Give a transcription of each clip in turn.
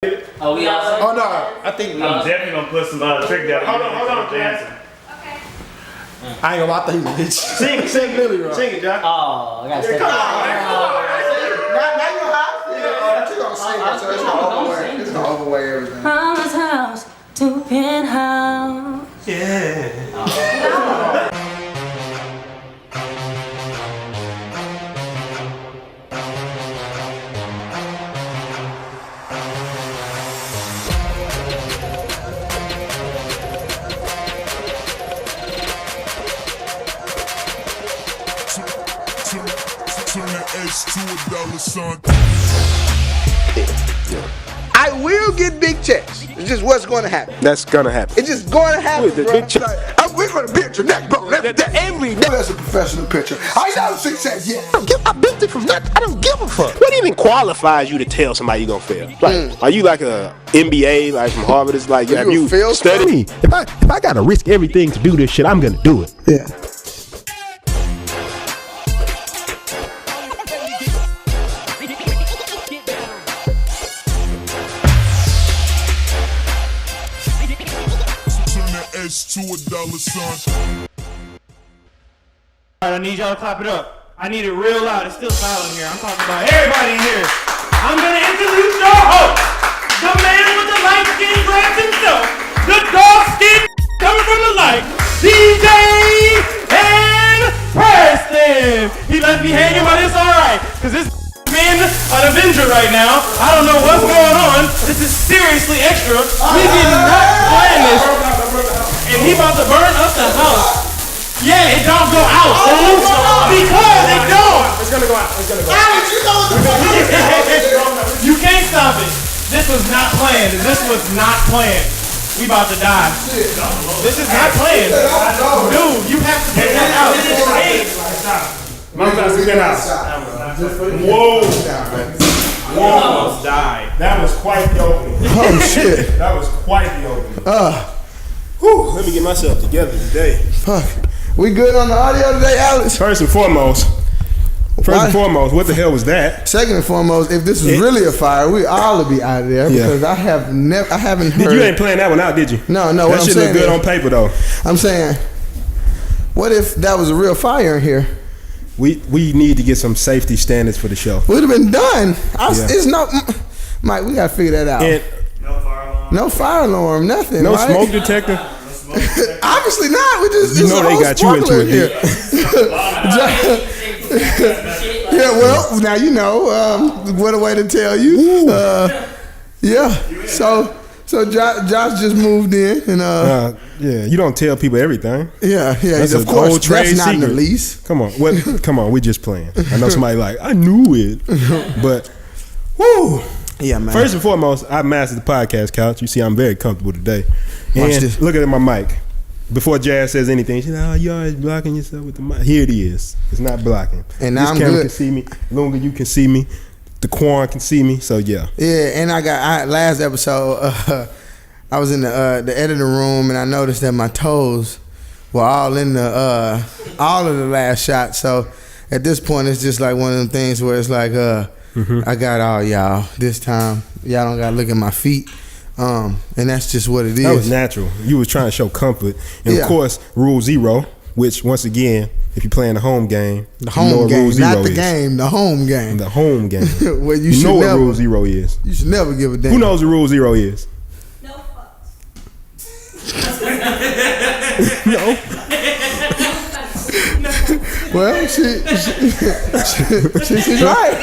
Oh, we also? Oh, no. I think I'm definitely gonna put some trick down. Hold on, dancing. Okay. I ain't gonna lie, I think he's a bitch. Sing Lily Rock. Sing it, John. Oh, I gotta step Come on, back. man. Come on, man. Now you high? Yeah, you're gonna sing it, so it's gonna overweigh everything. Promise house to penthouse. Yeah. I will get big checks. It's just what's going to happen. That's gonna happen. It's just going to happen, The bro. big check. We're going to build your neck, bro. Every day. That's a professional pitcher. I know success, yeah. I built it from nothing. I don't give a fuck. What even qualifies you to tell somebody you're gonna fail? Like, are you like a MBA, like from Harvard? It's like, have you studied? If I gotta risk everything to do this shit, I'm gonna do it. Yeah. To $1, son. Alright, I need y'all to clap it up. I need it real loud. It's still silent here. I'm talking about everybody in here. I'm gonna introduce your host, the man with the light skin glass himself, the dark skin coming from the light, DJ and Preston. He left me hanging, but it's alright, cause this being an Avenger right now. I don't know what's going on. This is seriously extra. We did not plan this. And he about to burn up the house. Yeah, it don't go out. Because it don't. It's gonna go out. It's gonna go out. Alex, you know what the fuck You can't stop it. This was not planned. This was not planned. We about to die. This is not planned. Dude, you have to take that out. Whoa. Whoa. Almost died. That was quite the opening. Oh, shit. That was quite the opening. Whew, let me get myself together today. Fuck. We good on the audio today, Alex? First and foremost, what the hell was that? Second and foremost, if this was really a fire, we all would be out of there because I haven't heard. You ain't playing that one out, did you? No. That What I'm shit saying look good is, on paper though. I'm saying, what if that was a real fire in here? We need to get some safety standards for the show. Would have been done. It's no, Mike. We gotta figure that out. And No fire alarm, nothing. no right? smoke detector. Obviously not. We just You know they got you into it. Yeah, well, now you know. What a way to tell you. Yeah. So Josh just moved in, and Yeah, you don't tell people everything. yeah. That's Of an course, old trade that's not in the secret. lease. Come on, come on, we just playing. I know somebody like I knew it, but woo. Yeah, man. First and foremost, I mastered the podcast couch. You see, I'm very comfortable today. Watch And this. look at my mic. Before Jazz says anything, she's like, "Oh, you always blocking yourself with the mic." Here it is. It's not blocking. And now this I'm camera good. can see me. Lunga, you can see me. The Quan can see me. So yeah. Yeah, and last episode, I was in the editing room, and I noticed that my toes were all in the all of the last shot. So at this point, it's just like one of them things where it's like, I got all y'all this time. Y'all don't gotta look at my feet, and that's just what it is. That was natural. You was trying to show comfort, and Yeah. of course, Rule Zero, which once again, if you're playing the home game, The you know home what game, Rule Zero not the is. game, the home game. The home game. Where you You should know what never, Rule Zero is. You should never give a damn. Who knows what Rule Zero is? No fucks. No. Well, she's right.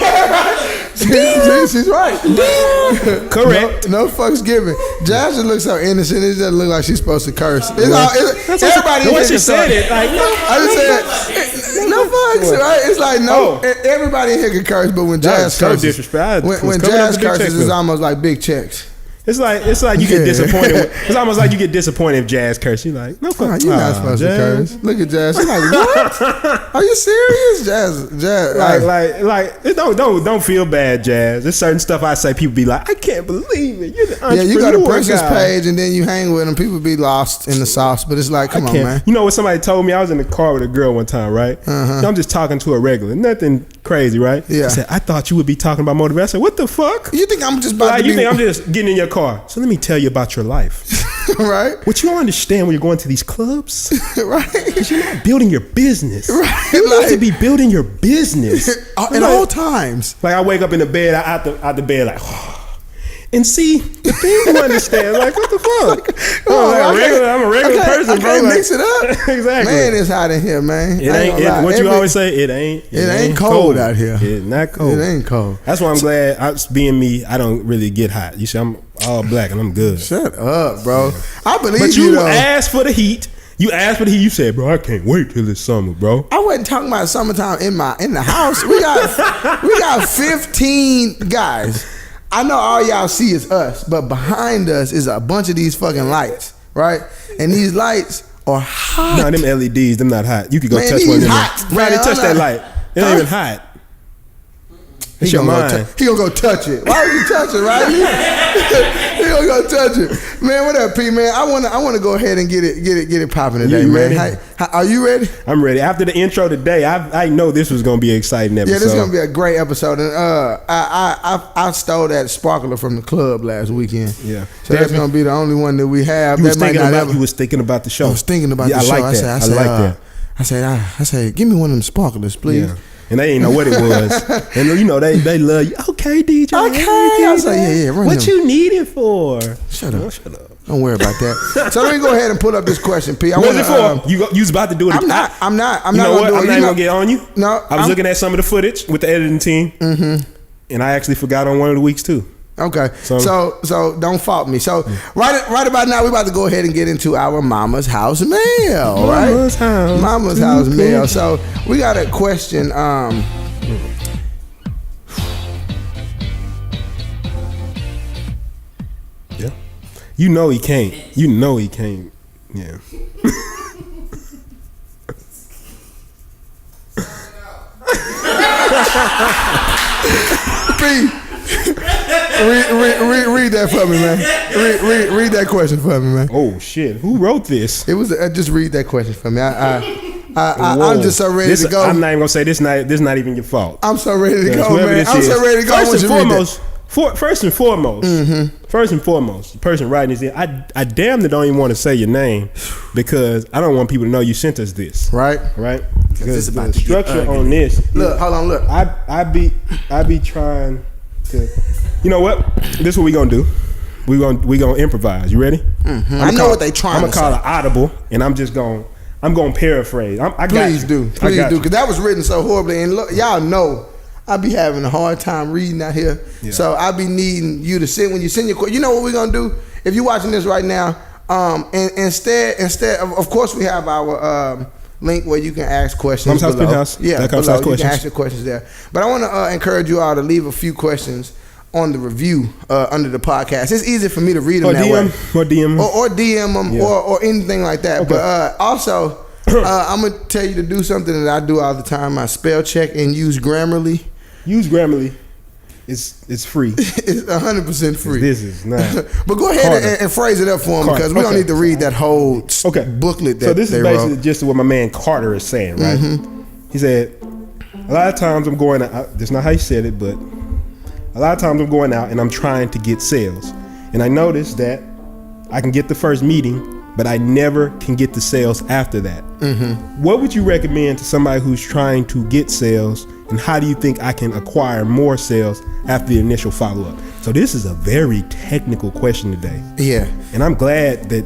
She's right. Correct. No fucks given. Josh just looks so innocent. It doesn't look like she's supposed to curse. Everybody The way in she here said it, like, I just said no fucks. Right? It's like no. Everybody in here can curse, but when That Jazz was so curses, disrespectful. when Coming up Jazz with big curses, checks, it's though. almost like big checks. It's like you get disappointed. It's almost like you get disappointed if Jazz curse. You're like, no fuck. You're not supposed to curse. Look at Jazz. She's like, what? Are you serious, Jazz? Like, don't feel bad, Jazz. There's certain stuff I say. People be like, I can't believe it. You're the entrepreneur. Yeah, you got a person's guy. page and then you hang with them. People be lost in the sauce, but it's like, come on, man. You know what somebody told me? I was in the car with a girl one time, right? I'm just talking to her regular, nothing crazy, right? Yeah. She said, I thought you would be talking about motivation. I said, what the fuck? You think I'm just about to you be... think I'm just getting in your car? So let me tell you about your life. Right? What you don't understand when you're going to these clubs, right? Is you're not building your business. Right? You need to be building your business at all times. Like I wake up in the bed, out the bed like, and see the thing you understand, like what the fuck? I'm a regular person, bro. Like, mix it up. Exactly. Man, it's hot in here, man. What you always say? It ain't cold out here. It's not cold. It ain't cold. That's why I'm glad. Being me, I don't really get hot. You see, I'm all black and I'm good. Shut up, bro. Yeah. I believe but you. You asked for the heat. You said, bro, I can't wait till it's summer, bro. I wasn't talking about summertime in the house. We got 15 guys. I know all y'all see is us, but behind us is a bunch of these fucking lights, right? And these lights are hot. No, them LEDs, them not hot. You could go touch one of them. Right, they touch that light. It ain't even hot. It's your mind. He gonna go touch it. Why would you touch it, right? He gonna go touch it, man. What up, P, man? I wanna go ahead and get it popping today, you man. ready? Are you ready? I'm ready. After the intro today, I know this was gonna be an exciting episode. Yeah, this is gonna be a great episode. And I stole that sparkler from the club last weekend. Yeah, so that's gonna be the only one that we have. You was thinking about the show. I was thinking about the show. I like that. I said, give me one of them sparklers, please. Yeah. And they didn't know what it was. And you know, they love you. Okay, DJ. Okay. I was like, yeah, run what them. you need it for? Shut up. Don't worry about that. So let me go ahead and pull up this question, P. What's it for? You was about to do it. I'm not. You know what? I'm not even gonna get on you. No. I was looking at some of the footage with the editing team, and I actually forgot on one of the weeks too. Okay, so don't fault me. So right about now, we're about to go ahead and get into our Mama's House mail, right? Mama's House mail. So we got a question. Yeah, you know he can't. Yeah. Read that for me, man. Read that question for me, man. Oh shit! Who wrote this? It was. Just read that question for me. I'm just so ready to go. I'm not even gonna say this. Not even your fault. I'm so ready to go, man. I'm so ready to go. First and foremost, the person writing this in, I damn near don't even want to say your name because I don't want people to know you sent us this. Right. Because the structure on this. Look, hold on. Look, I be trying to. You know what? This is what we gonna do. We gonna improvise. You ready? I know what they trying. I'm gonna call it audible, and I'm gonna paraphrase. Please do, because that was written so horribly. And look, y'all know I be having a hard time reading out here, so I be needing you to send when you send your question. You know what we're gonna do? If you're watching this right now, and instead of course we have our link where you can ask questions. Penthouse. Yeah, below. You can ask your questions there. But I want to encourage you all to leave a few questions on the review under the podcast. It's easy for me to read them that way. Or DM them or anything like that. Okay. But also, I'm gonna tell you to do something that I do all the time. I spell check and use Grammarly. Use Grammarly. It's free. It's 100% free. This is not. But go ahead and phrase it up for them because we don't need to read that whole booklet that they wrote. So this is basically just what my man Carter is saying, right? He said, a lot of times I'm going out. That's not how he said it, but a lot of times I'm going out and I'm trying to get sales. And I noticed that I can get the first meeting, but I never can get the sales after that. What would you recommend to somebody who's trying to get sales, and how do you think I can acquire more sales after the initial follow-up? So this is a very technical question today. Yeah. And I'm glad that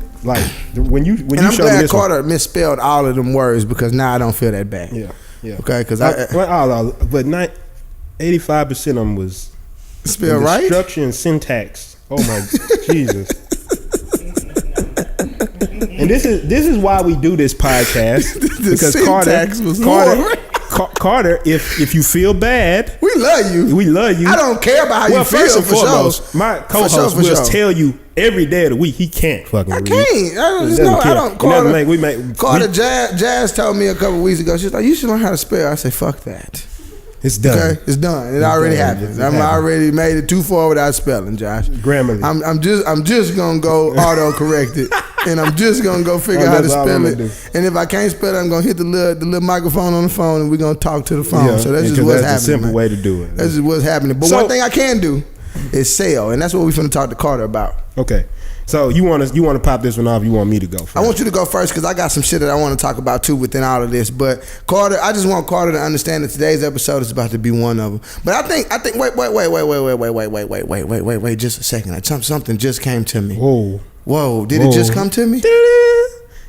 when you showed me this, I'm glad Carter misspelled all of them words because now I don't feel that bad. Yeah. Okay, because but 85% of them was spelled right. Structure and syntax. Oh my Jesus. And this is why we do this podcast because Carter, if you feel bad, we love you. We love you. I don't care about how you feel. First and foremost, sure. my co-host will tell you every day of the week he can't fucking read. I don't. Carter, Jazz told me a couple weeks ago. She's like, "You should learn how to spell." I say, "Fuck that." It's done. Okay, it's done. It already happened. I'm already made it too far without spelling, Josh. Grammarly. I'm just gonna go auto-correct it, and I'm just gonna go figure out how to spell it. And if I can't spell it, I'm gonna hit the little microphone on the phone, and we're gonna talk to the phone. Yeah, so that's just what's happening. That's a simple way to do it. That's just what's happening. But one thing I can do is sell, and that's what we're finna talk to Carter about. Okay. So you want to pop this one off? You want me to go first? I want you to go first because I got some shit that I want to talk about too within all of this. But Carter, I just want Carter to understand that today's episode is about to be one of them. But I think wait, just a second. Something just came to me. Whoa! Did it just come to me?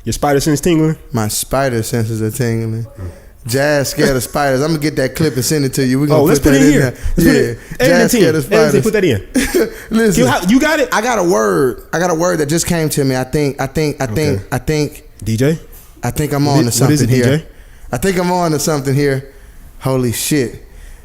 Your spider sense tingling? My spider senses are tingling. Jazz scared of spiders. I'm gonna get that clip and send it to you. We're gonna let's put it in here. Yeah, Jazz scared of spiders. Put that in. Listen, you got it. I got a word that just came to me. I think. DJ. I think I'm on to something what is it, here. DJ? I think I'm on to something here. Holy shit!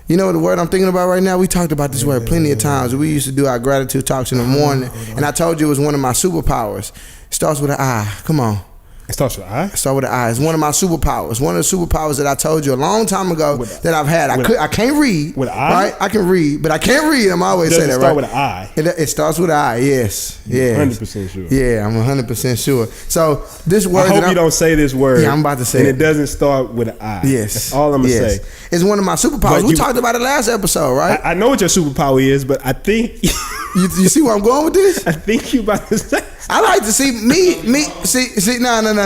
You know what the word I'm thinking about right now? We talked about this word plenty of times. We used to do our gratitude talks in the morning, and I told you it was one of my superpowers. It starts with an I. Come on. It starts with I? It starts with an I. It's one of my superpowers. One of the superpowers that I told you a long time ago that I've had. I can't read. With an I? Right? I can read, but I can't read. I'm always saying that, right? It starts with an I. It starts with an I, yes. 100% sure. Yeah, I'm 100% sure. So this word. I hope you don't say this word. Yeah, I'm about to say and it. it doesn't start with an I. Yes. That's all I'm going to say. It's one of my superpowers. We talked about it last episode, right? I know what your superpower is, but I think... you see where I'm going with this? I think you about to say... I like to see me see no. You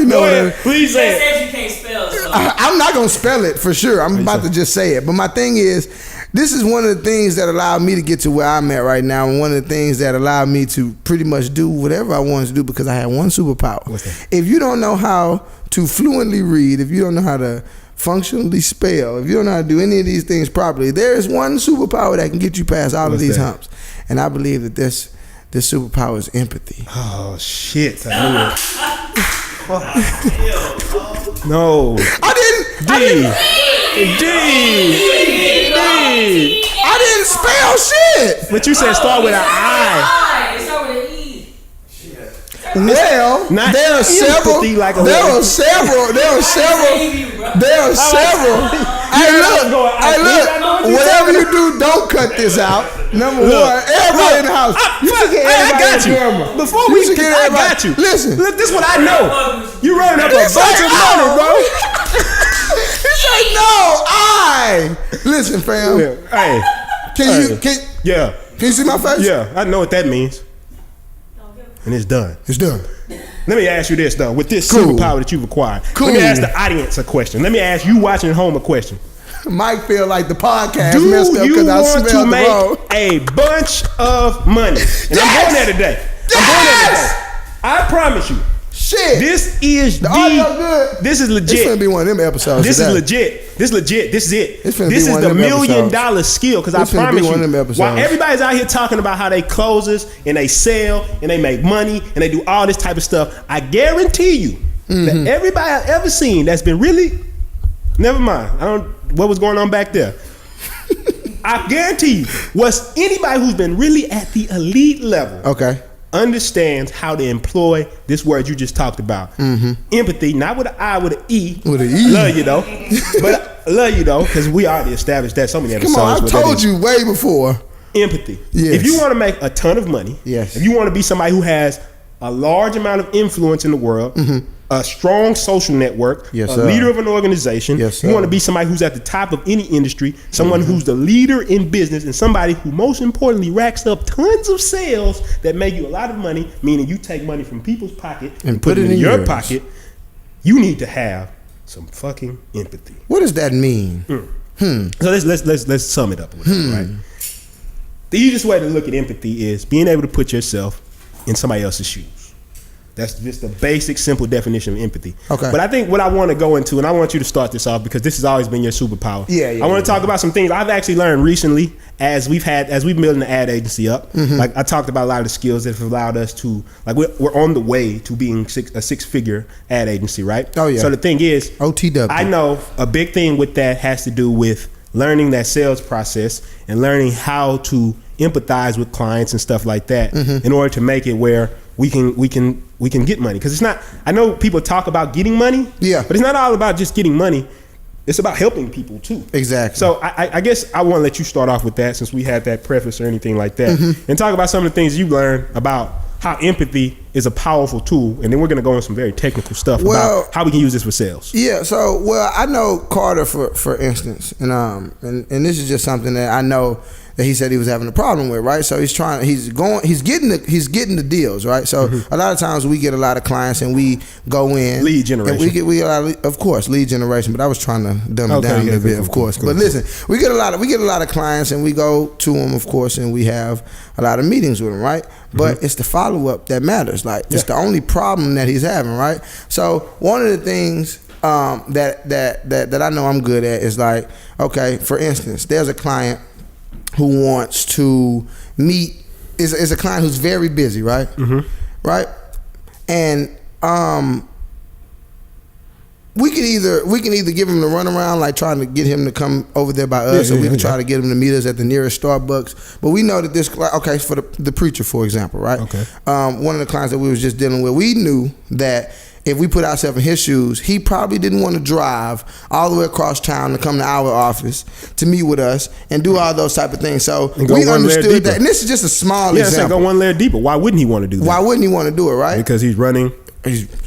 know what? Please say it. Says you can't spell. So. I'm not gonna spell it for sure. I'm about to just say it. But my thing is, this is one of the things that allowed me to get to where I'm at right now, and one of the things that allowed me to pretty much do whatever I wanted to do because I had one superpower. What's that? If you don't know how to fluently read, if you don't know how to functionally spell, if you don't know how to do any of these things properly, there is one superpower that can get you past all of these humps. And I believe that this superpower is empathy. Oh shit! I knew it. No, I didn't spell shit. But you said start with an I. It start with an E. Well, there are several. Hey, look. Whatever you do, don't cut this out. Number one, everybody in the house. I got you. Before we get, I got you. Listen, look, this is what I know. You running up a bunch of money, bro. He said no. Listen, fam. Hey, can you see my face? Yeah, I know what that means. And it's done. It's done. Let me ask you this though, with this superpower that you've acquired. Let me ask the audience a question. Let me ask you watching at home a question. Mike feel like the podcast messed up because I smelled the road. A bunch of money. And I'm going there today. I promise you. Shit. This is the audio good. This is legit. It's gonna be one of them episodes. This is legit. This is it. This is the $1 million skill. Because I promise you, while everybody's out here talking about how they closes and they sell and they make money and they do all this type of stuff, I guarantee you that everybody I've ever seen that's been really, never mind, I don't what was going on back there. I guarantee you, anybody who's been really at the elite level, understands how to employ this word you just talked about. Empathy, not with an I, with an E. With an E. Love you though. But I love you though, because we already established that so many episodes. Come on, I told you way before. Empathy. Yes. If you want to make a ton of money, if you want to be somebody who has a large amount of influence in the world, a strong social network, a leader of an organization, you want to be somebody who's at the top of any industry, someone who's the leader in business, and somebody who most importantly racks up tons of sales that make you a lot of money, meaning you take money from people's pocket and put it in your pocket. You need to have some fucking empathy. What does that mean? So let's sum it up with it, right? The easiest way to look at empathy is being able to put yourself in somebody else's shoes. That's just the basic, simple definition of empathy. Okay. But I think what I want to go into, and I want you to start this off because this has always been your superpower. Yeah. I want to talk about some things I've actually learned recently as we've been building the ad agency up. Like I talked about a lot of the skills that have allowed us to, like we're on the way to being a 6-figure ad agency, right? Oh yeah. So the thing is, OTW. I know a big thing with that has to do with learning that sales process and learning how to empathize with clients and stuff like that in order to make it where we can get money. Because it's not, I know people talk about getting money, but it's not all about just getting money. It's about helping people too. Exactly. So I guess I want to let you start off with that since we had that preface or anything like that, and talk about some of the things you learned about how empathy is a powerful tool, and then we're going to go on some very technical stuff about how we can use this for sales. Yeah. So, I know Carter for instance, and this is just something that I know that he said he was having a problem with, right? So he's getting the deals, right? So a lot of times we get a lot of clients and we go in lead generation. And we get a lot of course, lead generation. But I was trying to dumb it down a little bit, of course. But listen, we get a lot of clients and we go to them, of course, and we have a lot of meetings with them, right? But it's the follow up that matters. Like it's the only problem that he's having, right? So one of the things that I know I'm good at is like, okay, for instance, there's a client who wants to meet is a client who's very busy, right? Right? And we can either give him the runaround, like trying to get him to come over there by us, or we can try to get him to meet us at the nearest Starbucks. But we know that this, okay, for the preacher, for example, right? Okay. One of the clients that we was just dealing with, we knew that if we put ourselves in his shoes, he probably didn't want to drive all the way across town to come to our office to meet with us and do all those type of things. So we understood that. And this is just a small example. Yeah, go one layer deeper. Why wouldn't he want to do that? Why wouldn't he want to do it, right? Because he's running.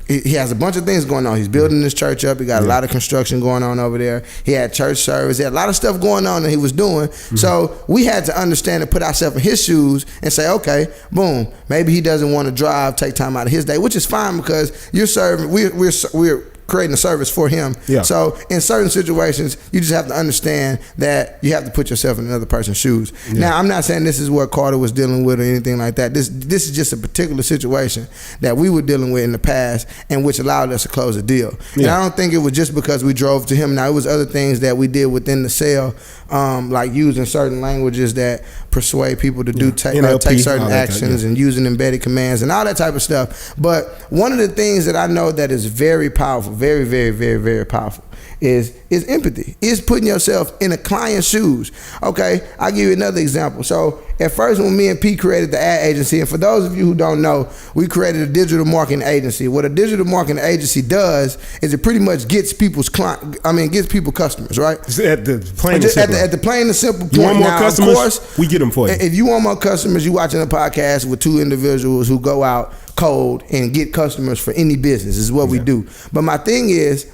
He has a bunch of things going on. He's building his church up. He got a lot of construction going on over there. He had church service. He had a lot of stuff going on that he was doing. So we had to understand and put ourselves in his shoes and say, okay, boom, maybe he doesn't want to drive, take time out of his day, which is fine because you're serving. We're creating a service for him. Yeah. So in certain situations, you just have to understand that you have to put yourself in another person's shoes. Yeah. Now, I'm not saying this is what Carter was dealing with or anything like that. This is just a particular situation that we were dealing with in the past and which allowed us to close a deal. Yeah. And I don't think it was just because we drove to him. Now, it was other things that we did within the sale, like using certain languages that persuade people to take certain actions and using embedded commands and all that type of stuff. But one of the things that I know that is very powerful, very, very, very, very powerful is empathy. Is putting yourself in a client's shoes. Okay, I'll give you another example. So at first when me and P created the ad agency, and for those of you who don't know, we created a digital marketing agency. What a digital marketing agency does is it pretty much gets people customers, right? At the plain and simple. At the plain and simple point. You want more now, customers? Of course, we get them for you. If you want more customers, you're watching a podcast with two individuals who go out cold and get customers for any business. Is what we do. But my thing is,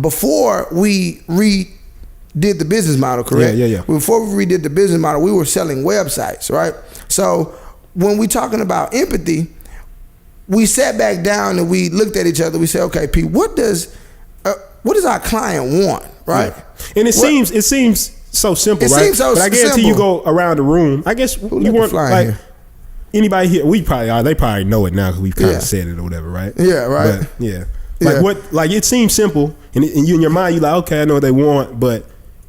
before we redid the business model, correct? Yeah. Before we redid the business model, we were selling websites, right? So when we talking about empathy, we sat back down and we looked at each other. We said, okay, P, what does our client want, right? Yeah. And it seems so simple, right? Seems so but I guarantee simple. You go around the room. I guess you want like here? Anybody here. They probably know it now because we've kind of said it or whatever, right? Yeah, right. But, yeah. Like it seems simple, and you in your mind you're like, okay, I know what they want, but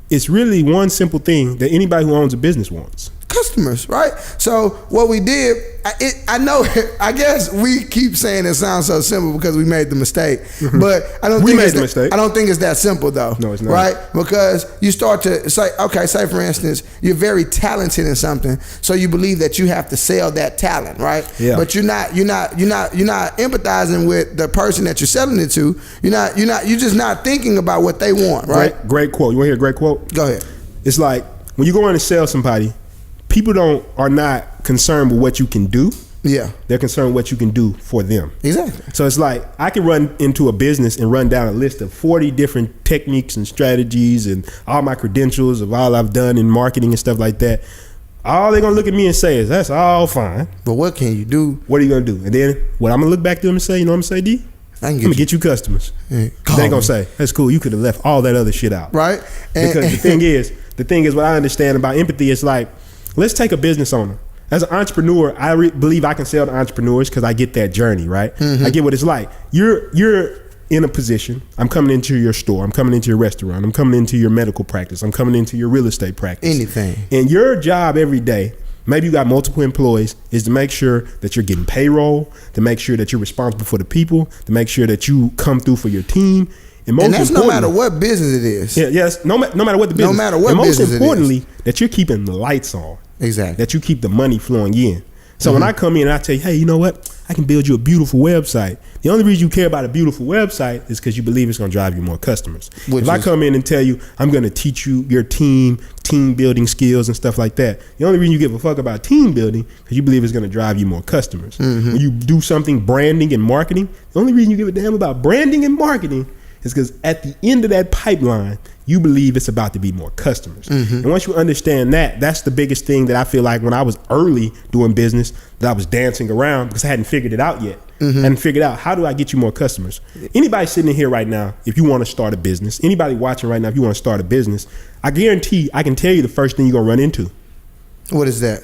it's really one simple thing that anybody who owns a business wants. Customers, right? So what we did, I guess we keep saying it sounds so simple because we made the mistake, but I don't think it's that simple though. No, it's not. Right? Because you start to say, okay, say for instance, you're very talented in something, so you believe that you have to sell that talent, right? Yeah. But you're not empathizing with the person that you're selling it to. You're just not thinking about what they want, right? Great quote. You want to hear a great quote? Go ahead. It's like when you go in and sell somebody, people are not concerned with what you can do. Yeah. They're concerned with what you can do for them. Exactly. So it's like I can run into a business and run down a list of 40 different techniques and strategies and all my credentials of all I've done in marketing and stuff like that. All they're going to look at me and say is, that's all fine. But what can you do? What are you going to do? And then what I'm going to look back to them and say, you know what I'm going to say, D? I'm going to get you customers. They're going to say, that's cool. You could have left all that other shit out. Right. Because the thing is what I understand about empathy is like, let's take a business owner. As an entrepreneur, I believe I can sell to entrepreneurs because I get that journey, right? Mm-hmm. I get what it's like. You're in a position. I'm coming into your store. I'm coming into your restaurant. I'm coming into your medical practice. I'm coming into your real estate practice. Anything. And your job every day, maybe you got multiple employees, is to make sure that you're getting payroll, to make sure that you're responsible for the people, to make sure that you come through for your team. And that's no matter what business it is. Yeah, yes, no matter what the business. No matter what business it is. And most importantly, that you're keeping the lights on. Exactly. That you keep the money flowing in. So when I come in and I tell you, hey, you know what? I can build you a beautiful website. The only reason you care about a beautiful website is because you believe it's going to drive you more customers. If I come in and tell you, I'm going to teach you your team building skills and stuff like that, the only reason you give a fuck about team building because you believe it's going to drive you more customers. When you do something branding and marketing, the only reason you give a damn about branding and marketing is because at the end of that pipeline, you believe it's about to be more customers. And once you understand that, that's the biggest thing that I feel like when I was early doing business, that I was dancing around because I hadn't figured it out yet. I hadn't figured out, how do I get you more customers? Anybody sitting in here right now, if you want to start a business, anybody watching right now, if you want to start a business, I guarantee I can tell you the first thing you're going to run into. What is that?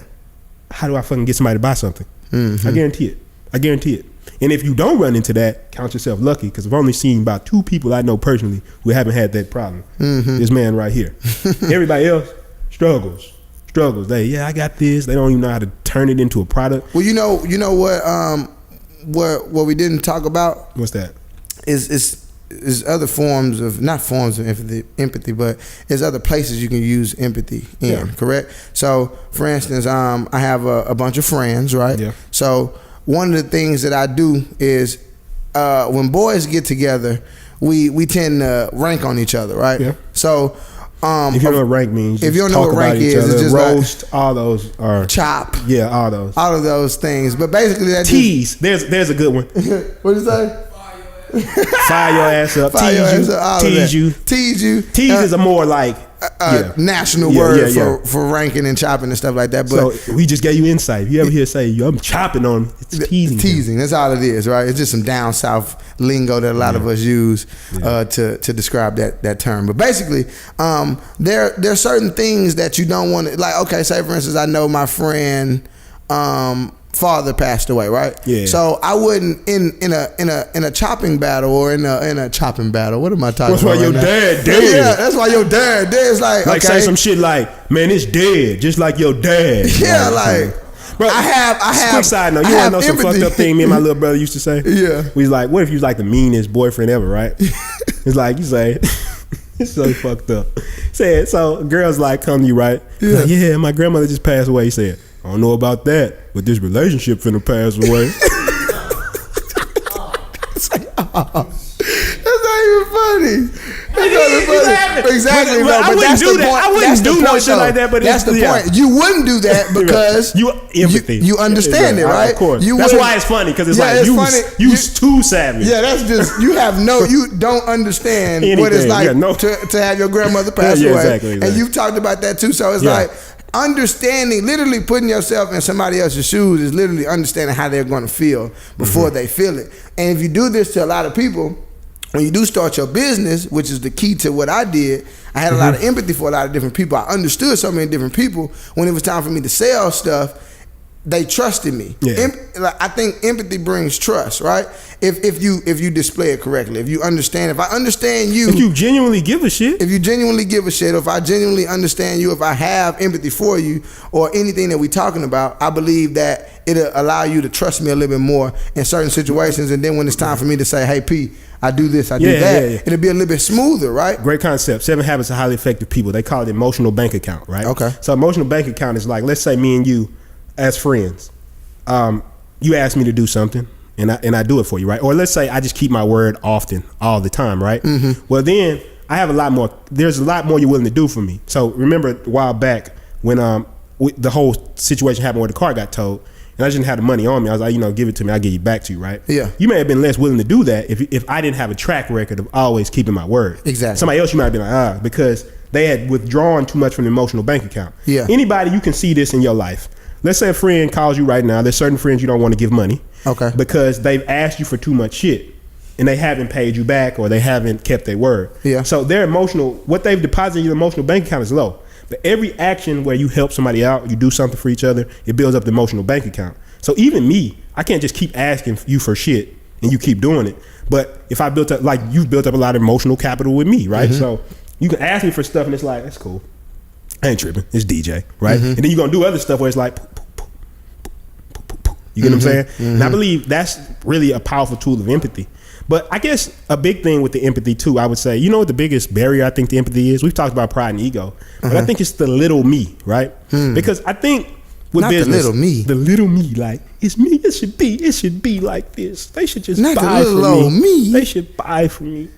How do I fucking get somebody to buy something? I guarantee it. I guarantee it. And if you don't run into that, count yourself lucky because I've only seen about 2 people I know personally who haven't had that problem. This man right here. Everybody else struggles. I got this. They don't even know how to turn it into a product. Well, you know what we didn't talk about? What's that? Is other forms of, not forms of empathy, but there's other places you can use empathy in, correct? So, for instance, I have a bunch of friends, right? Yeah. So, one of the things that I do is when boys get together, we tend to rank on each other, right? Yeah. So, if you don't know what rank means, if you don't know what rank is, it's just roast. Like, all those are chop. Yeah, all of those things. But basically, that tease. There's a good one. What did you say? Fire your ass up. Tease you. Tease is a more like national word for ranking and chopping and stuff like that. But so we just gave you insight. If you ever hear say, "Yo, I'm chopping on," it's teasing. Teasing. That's all it is, right? It's just some down south lingo that a lot of us use to describe that term. But basically, there are certain things that you don't want to, like. Okay, say for instance, I know my friend father passed away, right? Yeah. So I wouldn't in a chopping battle or in a chopping battle. What am I talking about? That's why your dad dead. Yeah, that's why your dad dead. It's like okay. Say some shit like, man, it's dead, just like your dad. Yeah, like. Bro, I have. Quick side note, you want to know some fucked up thing me and my little brother used to say? Yeah. We was like, what if you was like the meanest boyfriend ever, right? It's like, you say, it's so fucked up. Said, so girls like come to you, right? Yeah. Like, yeah, my grandmother just passed away. He said, I don't know about that, but this relationship finna pass away. It's like, oh, that's not even funny. That's not even funny. Exactly, but I wouldn't do that. I wouldn't do no shit like that. But that's the point. You wouldn't do that because you understand it, right? Of course. That's why it's funny because it's like you too savage. Yeah, that's just you don't understand what it's like to have your grandmother pass away. Exactly. And you've talked about that too. So it's like. Understanding, literally putting yourself in somebody else's shoes is literally understanding how they're going to feel before they feel it. And if you do this to a lot of people, when you do start your business, which is the key to what I did, I had a lot of empathy for a lot of different people. I understood so many different people. When it was time for me to sell stuff, they trusted me. Yeah. I think empathy brings trust, right? If you display it correctly, if you understand, if I understand you, if you genuinely give a shit, or if I genuinely understand you, if I have empathy for you or anything that we're talking about, I believe that it'll allow you to trust me a little bit more in certain situations. And then when it's time for me to say, hey P, I do this, I do that, it'll be a little bit smoother, right? Great concept. 7 Habits of Highly Effective People. They call it emotional bank account, right? Okay. So emotional bank account is like, let's say me and you as friends, you ask me to do something and I do it for you, right? Or let's say I just keep my word often, all the time, right? Well, then I have there's a lot more you're willing to do for me. So remember a while back when the whole situation happened where the car got towed and I didn't have the money on me. I was like, give it to me, I'll give you back to you, right? Yeah. You may have been less willing to do that if I didn't have a track record of always keeping my word. Exactly. Somebody else you might have been like, because they had withdrawn too much from the emotional bank account. Yeah. Anybody, you can see this in your life. Let's say a friend calls you right now. There's certain friends you don't want to give money. Okay. Because they've asked you for too much shit and they haven't paid you back or they haven't kept their word. Yeah. So their what they've deposited in your emotional bank account is low. But every action where you help somebody out, you do something for each other, it builds up the emotional bank account. So even me, I can't just keep asking you for shit and you keep doing it. But if I built up, like you've built up a lot of emotional capital with me, right? So you can ask me for stuff and it's like, that's cool. I ain't tripping. It's DJ, right? And then you're going to do other stuff where it's like, you get what I'm saying? And I believe that's really a powerful tool of empathy. But I guess a big thing with the empathy too, I would say, you know what the biggest barrier I think to empathy is? We've talked about pride and ego, but I think it's the little me, right? Because I think with Not business, the little me, like it's me. It should be like this. They should just not buy the little from old me. me. They should buy from me.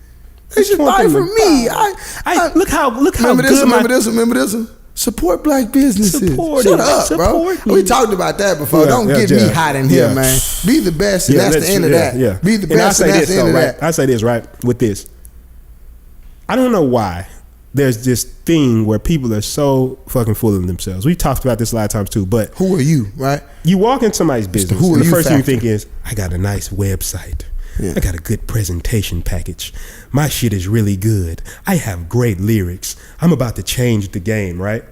They should buy from me. I look how remember good remember this one. Support black businesses. Support Shut it. up, Support bro. me. We talked about that before. Don't get me hot in here, man. Be the best, and that's the end of that. Yeah. Be the best, and that's the end of that. I say this, right, with this. I don't know why there's this thing where people are so fucking full of themselves. We talked about this a lot of times too, but who are you, right? You walk in somebody's business, who are and the you first thing you factor. think is, I got a nice website. Yeah. I got a good presentation package. My shit is really good. I have great lyrics. I'm about to change the game, right?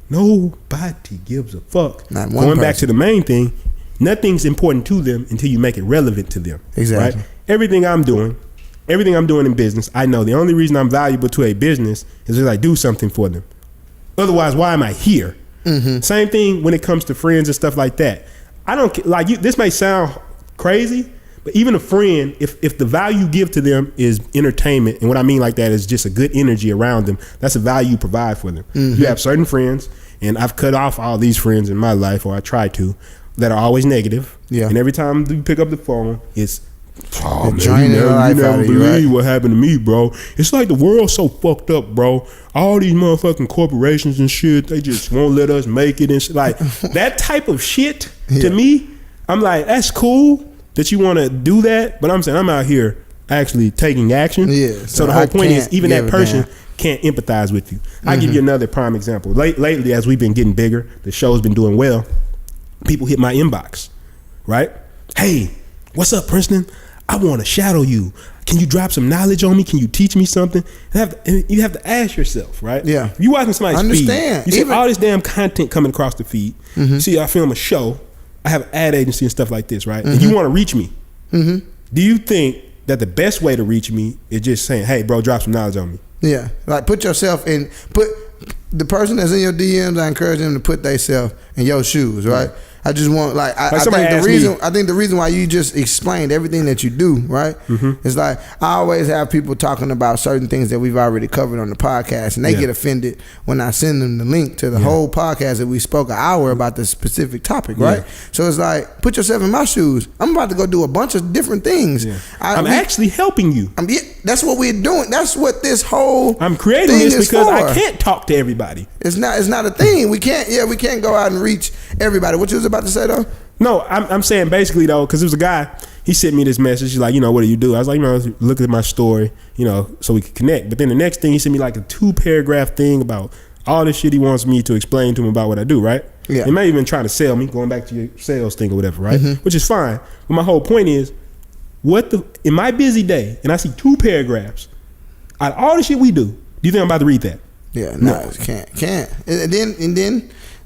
Nobody gives a fuck. Not one Going back person. to the main thing, nothing's important to them until you make it relevant to them. Exactly. Right? Everything I'm doing in business, I know the only reason I'm valuable to a business is because I do something for them. Otherwise, why am I here? Same thing when it comes to friends and stuff like that. I don't like you. This may sound crazy, but even a friend, if the value you give to them is entertainment, and what I mean like that is just a good energy around them, that's a value you provide for them. You have certain friends, and I've cut off all these friends in my life, or I try to, that are always negative. Yeah. And every time you pick up the phone, it's, oh man, draining you the life never out of you, believe right? what happened to me, bro. It's like the world's so fucked up, bro. All these motherfucking corporations and shit, they just won't let us make it and shit. Like that type of shit to me, I'm like, that's cool that you want to do that, but I'm saying I'm out here actually taking action. Yeah. So the whole point is, even give that a person damn. can't empathize with you. I'll give you another prime example. Lately, as we've been getting bigger, the show's been doing well, people hit my inbox, right? Hey, what's up, Princeton? I want to shadow you. Can you drop some knowledge on me? Can you teach me something? And you have to ask yourself, right? Yeah. If you watching somebody's Understand. feed, you see Even- all this damn content coming across the feed. You see, I film a show. I have an ad agency and stuff like this, right? And you want to reach me. Do you think that the best way to reach me is just saying, hey, bro, drop some knowledge on me? Yeah, like put yourself in. Put the person that's in your DMs. I encourage them to put themselves in your shoes, right? I just want I think somebody the asked reason me- I think the reason why you just explained everything that you do, right? It's like I always have people talking about certain things that we've already covered on the podcast, and they get offended when I send them the link to the whole podcast that we spoke an hour about the specific topic, right? So it's like put yourself in my shoes. I'm about to go do a bunch of different things. I'm actually helping you. That's what we're doing. That's what this whole I'm creating thing this is because for. I can't talk to everybody. It's not a thing. We can't go out and reach everybody. What you was about to say though? No, I'm saying basically though, because there was a guy, he sent me this message. He's like, what do you do? I was like, look at my story, so we could connect. But then the next thing, he sent me like a 2-paragraph thing about all this shit he wants me to explain to him about what I do, right? Yeah. He may even try to sell me, going back to your sales thing or whatever, right? Which is fine. But my whole point is, in my busy day, and I see 2 paragraphs, out of all the shit we do you think I'm about to read that? Yeah, no, can't. And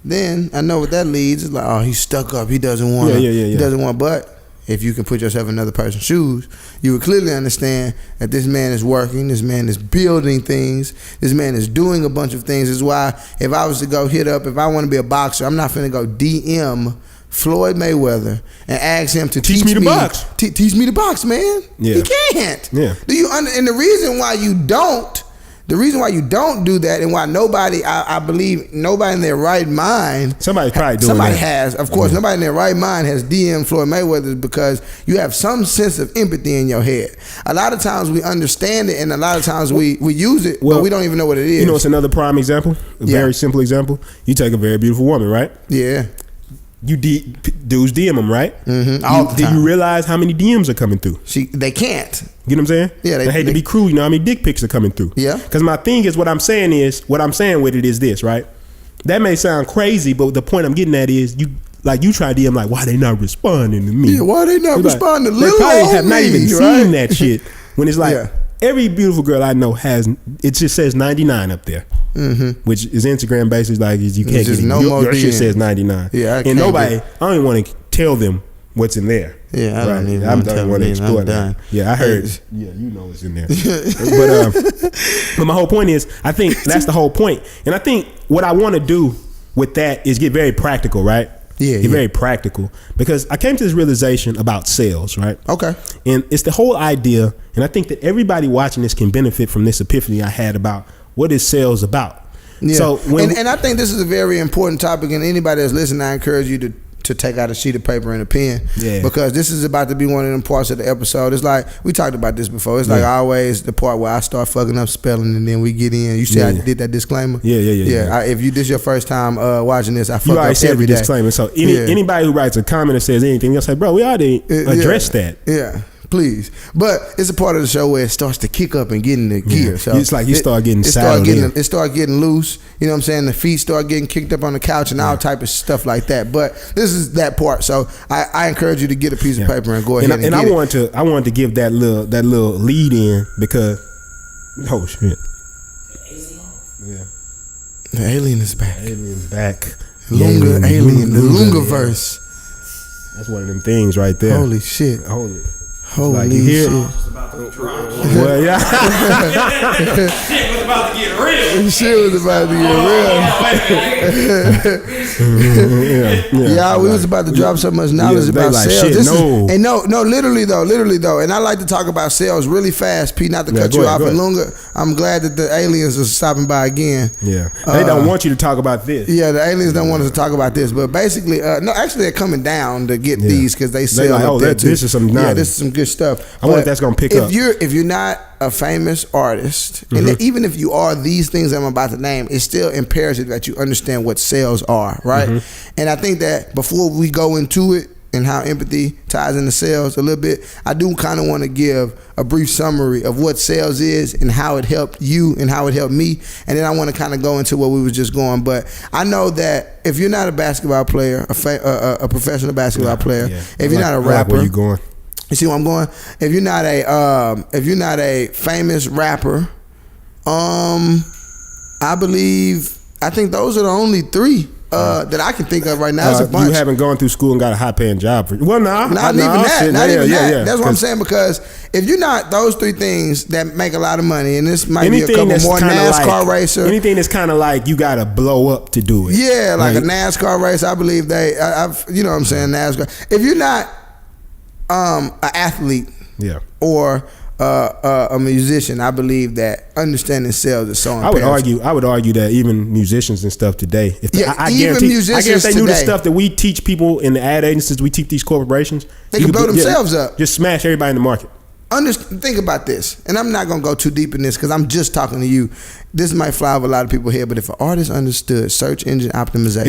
then I know what that leads. It's like, oh, he's stuck up. He doesn't want. He doesn't want. But if you can put yourself in another person's shoes, you would clearly understand that this man is working. This man is building things. This man is doing a bunch of things. This is why if I was to go if I want to be a boxer, I'm not finna go DM Floyd Mayweather and ask him to teach me the box. Teach me the box, man. Yeah. He can't. Yeah. And the reason why you don't. The reason why you don't do that, and why nobody, I believe, nobody in their right mind. Somebody's probably doing Somebody that. has, of course. Nobody in their right mind has DM Floyd Mayweather is because you have some sense of empathy in your head. A lot of times we understand it, and a lot of times we use it, but we don't even know what it is. It's another prime example, a very simple example. You take a very beautiful woman, right? Yeah. You dudes DM them, right? All the time. Do you realize how many DMs are coming through? They can't. You know what I'm saying? Yeah, I hate to be crude. You know how many dick pics are coming through? Yeah. Because my thing is, what I'm saying with it is this, right? That may sound crazy, but the point I'm getting at is you try to DM like, why they not responding to me? Yeah, why they not responding to They little probably old have not me, even right? seen that shit. When it's like every beautiful girl I know it just says 99 up there. which is Instagram basically like you can't get it. no more Your shit DM. says 99. Yeah, I and can't nobody. I don't even want to tell them what's in there. Yeah, I don't even I want don't to want to explore that. Yeah, I heard. Yeah, you know what's in there. but my whole point is, I think that's the whole point. And I think what I want to do with that is get very practical, right? Yeah, Get very practical, because I came to this realization about sales, right? Okay. And it's the whole idea, and I think that everybody watching this can benefit from this epiphany I had about what is sales about. Yeah. So and I think this is a very important topic, and anybody that's listening, I encourage you to take out a sheet of paper and a pen, because this is about to be one of them parts of the episode. It's like we talked about this before. It's like always the part where I start fucking up spelling and then we get in. You see, I did that disclaimer. Yeah. If this your first time watching this, I fuck you already up said every the day. disclaimer. So anybody who writes a comment or says anything, you'll say, "Bro, we already addressed that." Yeah. Please, but it's a part of the show where it starts to kick up and get in the gear. So it's like you start getting it start getting loose. You know what I'm saying? The feet start getting kicked up on the couch and all type of stuff like that. But this is that part. So I encourage you to get a piece of paper and go ahead and I wanted to give that little lead in because shit. Yeah. The alien is back. Alien's back. Lunga alien. The Lungaverse. That's one of them things right there. Holy shit. Holy like you hear shit. Well, yeah. Shit was about to get real. Shit was about to get real. Yeah, we was about to drop so much knowledge about sales. Literally though. And I like to talk about sales really fast, Pete, not to cut you off. And Lunga, I'm glad that the aliens are stopping by again. Yeah. They don't want you to talk about this. Yeah, the aliens don't want us to talk about this. But basically, they're coming down to get these because they sell up there too. This is some knowledge. Yeah, this is some good stuff. I wonder if that's gonna pick up. If you're not a famous artist, and even if you are these things I'm about to name, it's still imperative that you understand what sales are, right? And I think that before we go into it and how empathy ties into sales a little bit, I do kind of want to give a brief summary of what sales is and how it helped you and how it helped me, and then I want to kind of go into what we was just going. But I know that if you're not a basketball player, a professional basketball player, if you're not a rapper, where you going? You see where I'm going? If you're not a famous rapper, I think those are the only three that I can think of right now. It's a bunch. You haven't gone through school and got a high paying job. Not even that. That's what I'm saying, because if you're not those three things that make a lot of money, and this might be a couple more NASCAR racer. Anything that's kind of like you got to blow up to do it. Yeah, like a NASCAR race. I believe you know what I'm saying, NASCAR. If you're not an athlete, or a musician, I believe that understanding sales is so imperative. I would argue that even musicians and stuff today, I guarantee they knew the stuff that we teach people in the ad agencies, we teach these corporations, they can blow themselves up. Just smash everybody in the market. Think about this, and I'm not gonna go too deep in this because I'm just talking to you. This might fly over a lot of people here, but if an artist understood search engine optimization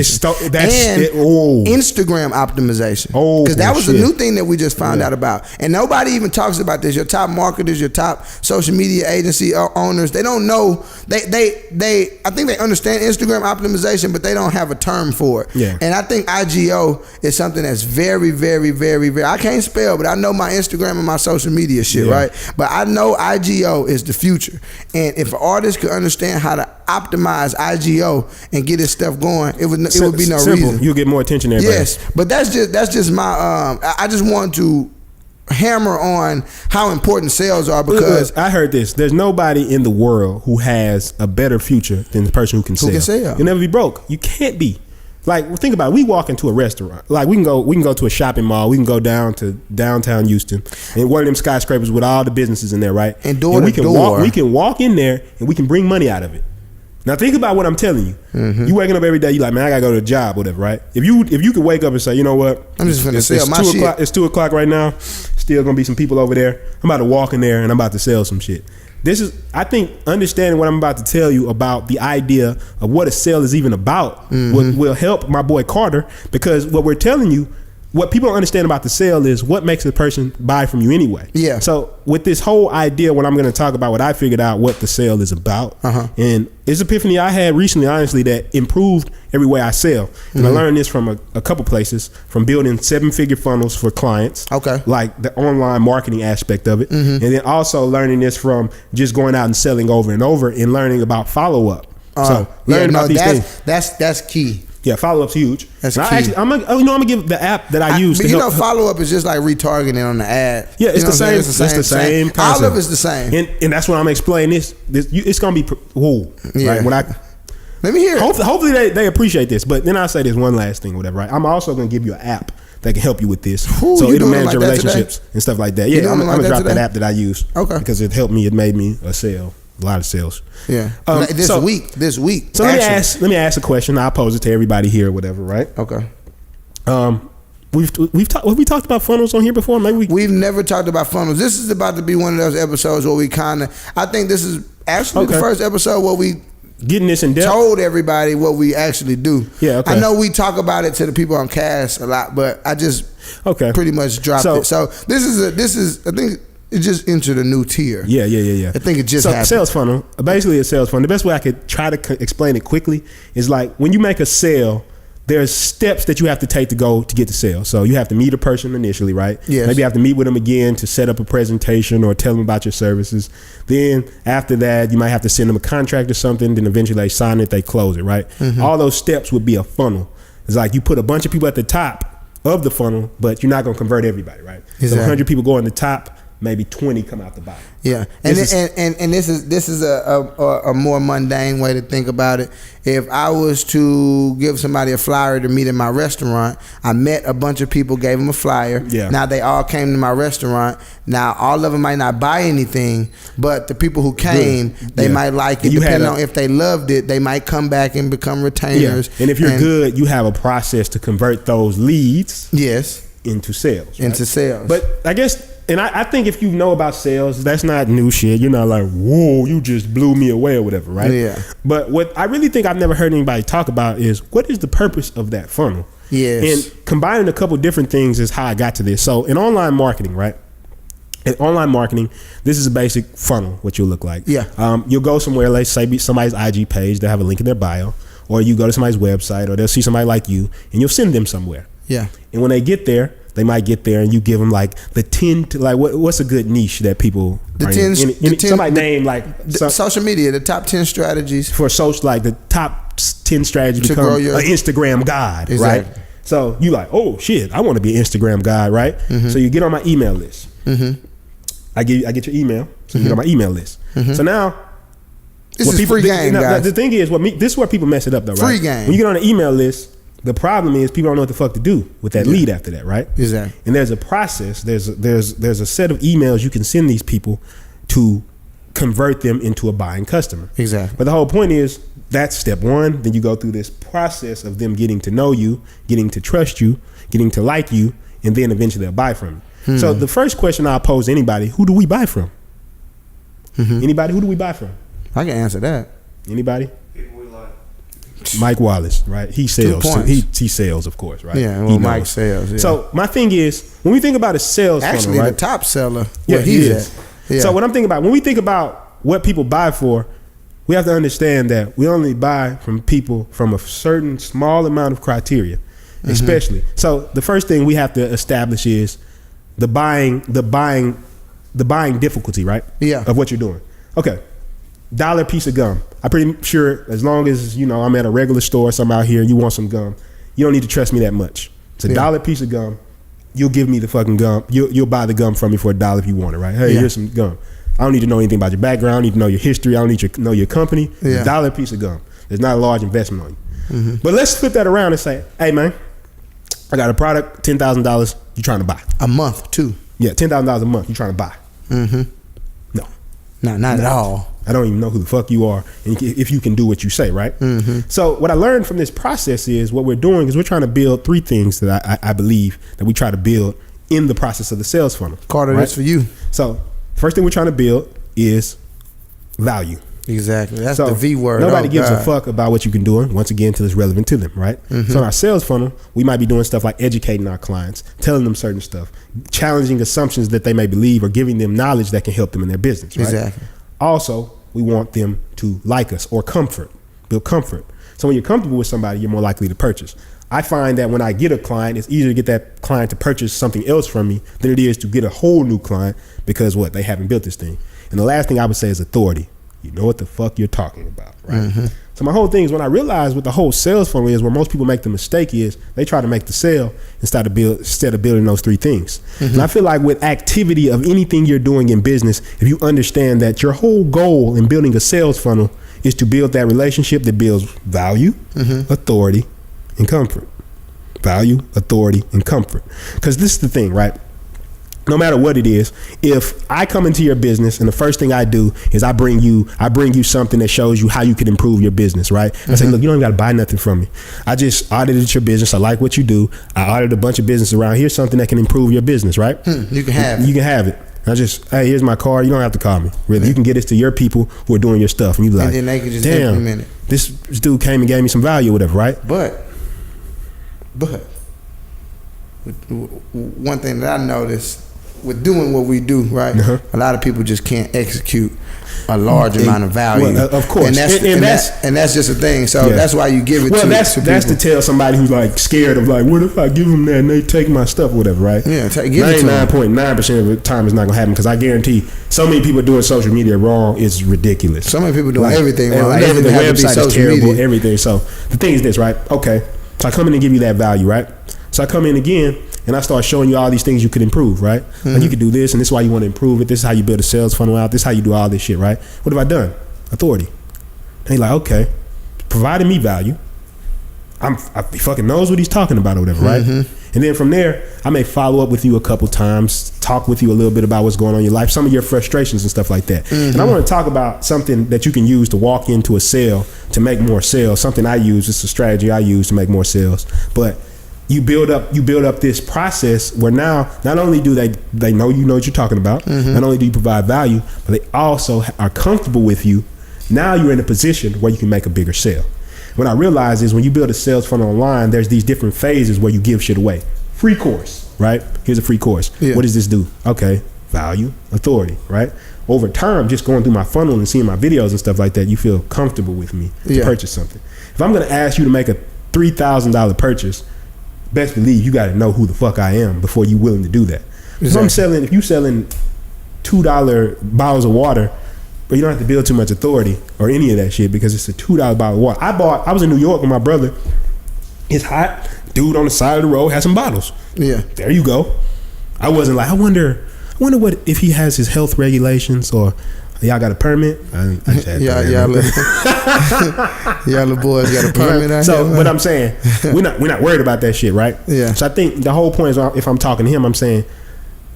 Instagram optimization, because that was a new thing that we just found out about, and nobody even talks about this. Your top marketers, your top social media agency owners, they don't know. I think they understand Instagram optimization, but they don't have a term for it. Yeah. And I think IGO is something that's very, very, very, very. I can't spell, but I know my Instagram and my social media shit, right? But I know IGO is the future, and if an artist could understand how to optimize IGO and get his stuff going, it would be no reason. You'll get more attention there. Yes, but that's just my I just want to hammer on how important sales are, because I heard this. There's nobody in the world who has a better future than the person who can sell. You'll never be broke. You can't be. Like, think about it. We walk into a restaurant. Like, we can go to a shopping mall. We can go down to downtown Houston, and one of them skyscrapers with all the businesses in there, right? And we can walk in there and we can bring money out of it. Now think about what I'm telling you. You waking up every day, you like, man, I gotta go to a job, whatever, right? If you could wake up and say, you know what, I'm just gonna sell my shit. It's 2:00 right now. Still gonna be some people over there. I'm about to walk in there and I'm about to sell some shit. I think understanding what I'm about to tell you about the idea of what a sale is even about will help my boy Carter, because what we're telling you, what people don't understand about the sale is what makes a person buy from you anyway. Yeah. So with this whole idea, what I'm going to talk about, what I figured out what the sale is about, and it's epiphany I had recently, honestly, that improved every way I sell. And I learned this from a couple places, from building 7-figure funnels for clients, like the online marketing aspect of it, and then also learning this from just going out and selling over and over and learning about follow-up. So learn about these things. That's key. Yeah, follow up's huge. That's and key. I'm gonna give the app that I use. But you know, follow up is just like retargeting on the ad. Yeah, it's the same. It's the same concept. All of it's the same. And that's what I'm explaining. It's gonna be whoa. Yeah. Right? When let me hear it. Hopefully they appreciate this. But then I'll say this one last thing, whatever. Right? I'm also gonna give you an app that can help you with this. So it'll manage your relationships and stuff like that. Yeah, I'm gonna drop that app that I use. Okay. Because it helped me. It made me a sale. A lot of sales. Yeah. This week. So let me ask a question. I'll pose it to everybody here or whatever, right? Okay. We talked about funnels on here before. Maybe we've never talked about funnels. This is about to be one of those episodes where we I think this is actually the first episode where we getting this in depth. Told everybody what we actually do. Yeah, okay. I know we talk about it to the people on cast a lot, but I just pretty much dropped it. So this is I think it just entered a new tier. Yeah. I think it just happened. Sales funnel, basically a sales funnel. The best way I could try to explain it quickly is like when you make a sale, there's steps that you have to take to get the sale. So you have to meet a person initially, right? Yes. Maybe you have to meet with them again to set up a presentation or tell them about your services. Then after that, you might have to send them a contract or something. Then eventually they sign it, they close it, right? Mm-hmm. All those steps would be a funnel. It's like you put a bunch of people at the top of the funnel, but you're not going to convert everybody, right? Exactly. So 100 people go on the top, maybe 20 come out the bottom. Yeah, and this is a more mundane way to think about it. If I was to give somebody a flyer to meet in my restaurant, I met a bunch of people, gave them a flyer. Yeah. Now they all came to my restaurant. Now all of them might not buy anything, but the people who came, they might like it. Depending on if they loved it, they might come back and become retainers. Yeah. And if you're good, you have a process to convert those leads. Yes. Into sales. Right? Into sales. But I guess. And I think if you know about sales, that's not new shit. You're not like, whoa, you just blew me away or whatever, right? Yeah. But what I really think I've never heard anybody talk about is what is the purpose of that funnel? Yes. And combining a couple different things is how I got to this. So in online marketing, right? In online marketing, this is a basic funnel, what you'll look like. Yeah. You'll go somewhere, let's say somebody's IG page, they'll have a link in their bio, or you go to somebody's website, or they'll see somebody like you, and you'll send them somewhere. Yeah. And when they get there, they might get there and you give them like the 10 to like what's a good niche that people somebody name like social media, the top 10 strategies for social, like the top 10 strategies to become an Instagram god, exactly. Right? So you like, oh shit, I want to be an Instagram guy, right? Mm-hmm. So you get on my email list. Mm-hmm. I get your email, so you get on my email list. Mm-hmm. So now this is free game, guys. The thing is, this is where people mess it up though, right? Free game. When you get on an email list, the problem is people don't know what the fuck to do with that lead after that, right? Exactly. And there's a process. There's a set of emails you can send these people to convert them into a buying customer. Exactly. But the whole point is that's step one. Then you go through this process of them getting to know you, getting to trust you, getting to like you, and then eventually they'll buy from you. So the first question I'll pose to anybody: who do we buy from? Anybody? Who do we buy from? I can answer that. Anybody? Mike Wallace, right? He sells. He sells, of course, right? Yeah, well, Mike sells. Yeah. So my thing is, when we think about a sales funnel, actually, right? the top seller. Yeah, he is. Yeah. So what I'm thinking about, when we think about what people buy for, we have to understand that we only buy from people from a certain small amount of criteria, especially. So the first thing we have to establish is the buying difficulty, right? Yeah. Of what you're doing. Okay. $1 piece of gum. I'm pretty sure as long as, I'm at a regular store, something out here, and you want some gum, you don't need to trust me that much. It's a $1 piece of gum. You'll give me the fucking gum. You'll buy the gum from me for $1 if you want it, right? Hey, here's some gum. I don't need to know anything about your background. I don't need to know your history. I don't need to know your company. Yeah. It's a $1 piece of gum. There's not a large investment on you. But let's flip that around and say, hey, man, I got a product, $10,000 you're trying to buy. A month, too. Yeah, $10,000 a month you're trying to buy. No. No, not at all. I don't even know who the fuck you are and if you can do what you say, right? So what I learned from this process is what we're doing is we're trying to build 3 things that I believe that we try to build in the process of the sales funnel. Carter, right? that's for you. So first thing we're trying to build is value. Exactly. That's the V word. Nobody gives a fuck about what you can do, once again, until it's relevant to them, right? So in our sales funnel, we might be doing stuff like educating our clients, telling them certain stuff, challenging assumptions that they may believe, or giving them knowledge that can help them in their business, right? Exactly. Also, we want them to like us or build comfort. So when you're comfortable with somebody, you're more likely to purchase. I find that when I get a client, it's easier to get that client to purchase something else from me than it is to get a whole new client because they haven't built this thing. And the last thing I would say is authority. You know what the fuck you're talking about, right? So my whole thing is when I realized what the whole sales funnel is, where most people make the mistake is they try to make the sale instead of building those three things. And I feel like with activity of anything you're doing in business, if you understand that your whole goal in building a sales funnel is to build that relationship that builds value, authority, and comfort. Value, authority, and comfort. Because this is the thing, right? No matter what it is, if I come into your business and the first thing I do is I bring you something that shows you how you can improve your business, right? I say, look, you don't got to buy nothing from me. I just audited your business. I like what you do. I audited a bunch of businesses around. Here's something that can improve your business, right? You can have it. You can have it. I just, hey, here's my card. You don't have to call me. Really, you can get this to your people who are doing your stuff, and you be like, and then they can just damn, implement it. This dude came and gave me some value, or whatever, right? But one thing that I noticed with doing what we do, right? A lot of people just can't execute a large amount of value. Well, of course, and that's just a thing. So that's why you give it to that's people. to tell somebody who's like scared of like, what if I give them that and they take my stuff, or whatever, right? Yeah, give it to them. 99.9% of the time it's not gonna happen, because I guarantee so many people doing social media wrong is ridiculous. So many people doing everything wrong. Like, the website is terrible, media. Everything. So the thing is this, right? Okay, so I come in and give you that value, right? So I come in again and I start showing you all these things you could improve, right? Like you could do this, and this is why you want to improve it. This is how you build a sales funnel out. This is how you do all this shit, right? What have I done? Authority. And he's like, okay, providing me value. He fucking knows what he's talking about or whatever, right? And then from there, I may follow up with you a couple times, talk with you a little bit about what's going on in your life, some of your frustrations and stuff like that. And I want to talk about something that you can use to walk into a sale to make more sales. Something I use, it's a strategy I use to make more sales. But you build up this process where now not only do they know you know what you're talking about, not only do you provide value, but they also are comfortable with you. Now you're in a position where you can make a bigger sale. What I realize is when you build a sales funnel online, there's these different phases where you give shit away. Free course, right? Here's a free course. Yeah. What does this do? Okay, value, authority, right? Over time, just going through my funnel and seeing my videos and stuff like that, you feel comfortable with me to purchase something. If I'm gonna ask you to make a $3,000 purchase, best believe you got to know who the fuck I am before you willing to do that. Exactly. If you selling $2 bottles of water, but you don't have to build too much authority or any of that shit, because it's a $2 bottle of water. I was in New York with my brother. It's hot. Dude on the side of the road had some bottles. Yeah. There you go. I wasn't like, I wonder what if he has his health regulations, or y'all got a permit? I just had y'all little boys got a permit. Right? So what I'm saying, we're not worried about that shit, right? Yeah. So I think the whole point is, if I'm talking to him, I'm saying,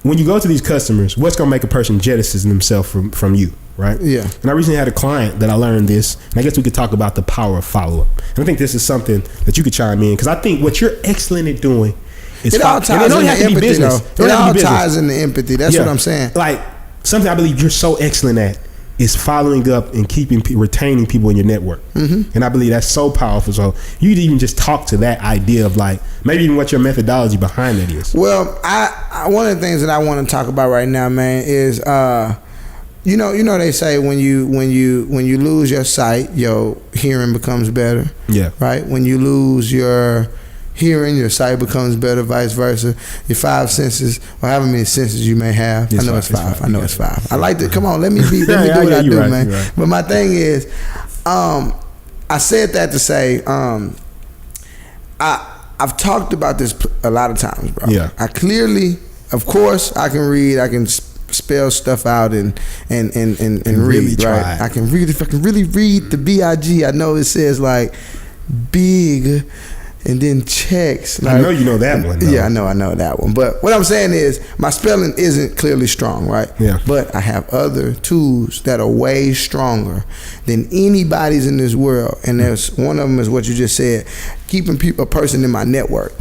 when you go to these customers, what's gonna make a person jettison themselves from you, right? Yeah. And I recently had a client that I learned this, and I guess we could talk about the power of follow up. And I think this is something that you could chime in, because I think what you're excellent at doing is it all ties into empathy, though. It all ties into empathy. That's what I'm saying. Like, something I believe you're so excellent at is following up and retaining people in your network. And I believe that's so powerful. So you even just talk to that idea of like, maybe even what your methodology behind that is. Well, I one of the things that I want to talk about right now, man, is you know they say when you lose your sight, your hearing becomes better. Yeah. Right? When you lose your hearing, your sight becomes better, vice versa. Your five senses, or however many senses you may have. I know it's five. I know it's five. I like to, come on, let me do what I do, man. Right. But my thing is, I said that to say, I've talked about this a lot of times, bro. Yeah. I clearly, of course, I can read, I can spell stuff out and really read, right? I can read, if I can really read the BIG, I know it says like big, and then checks. Like, I know you know that one, though. Yeah, I know that one. But what I'm saying is, my spelling isn't clearly strong, right? Yeah. But I have other tools that are way stronger than anybody's in this world. And there's one of them is what you just said, keeping a person in my network.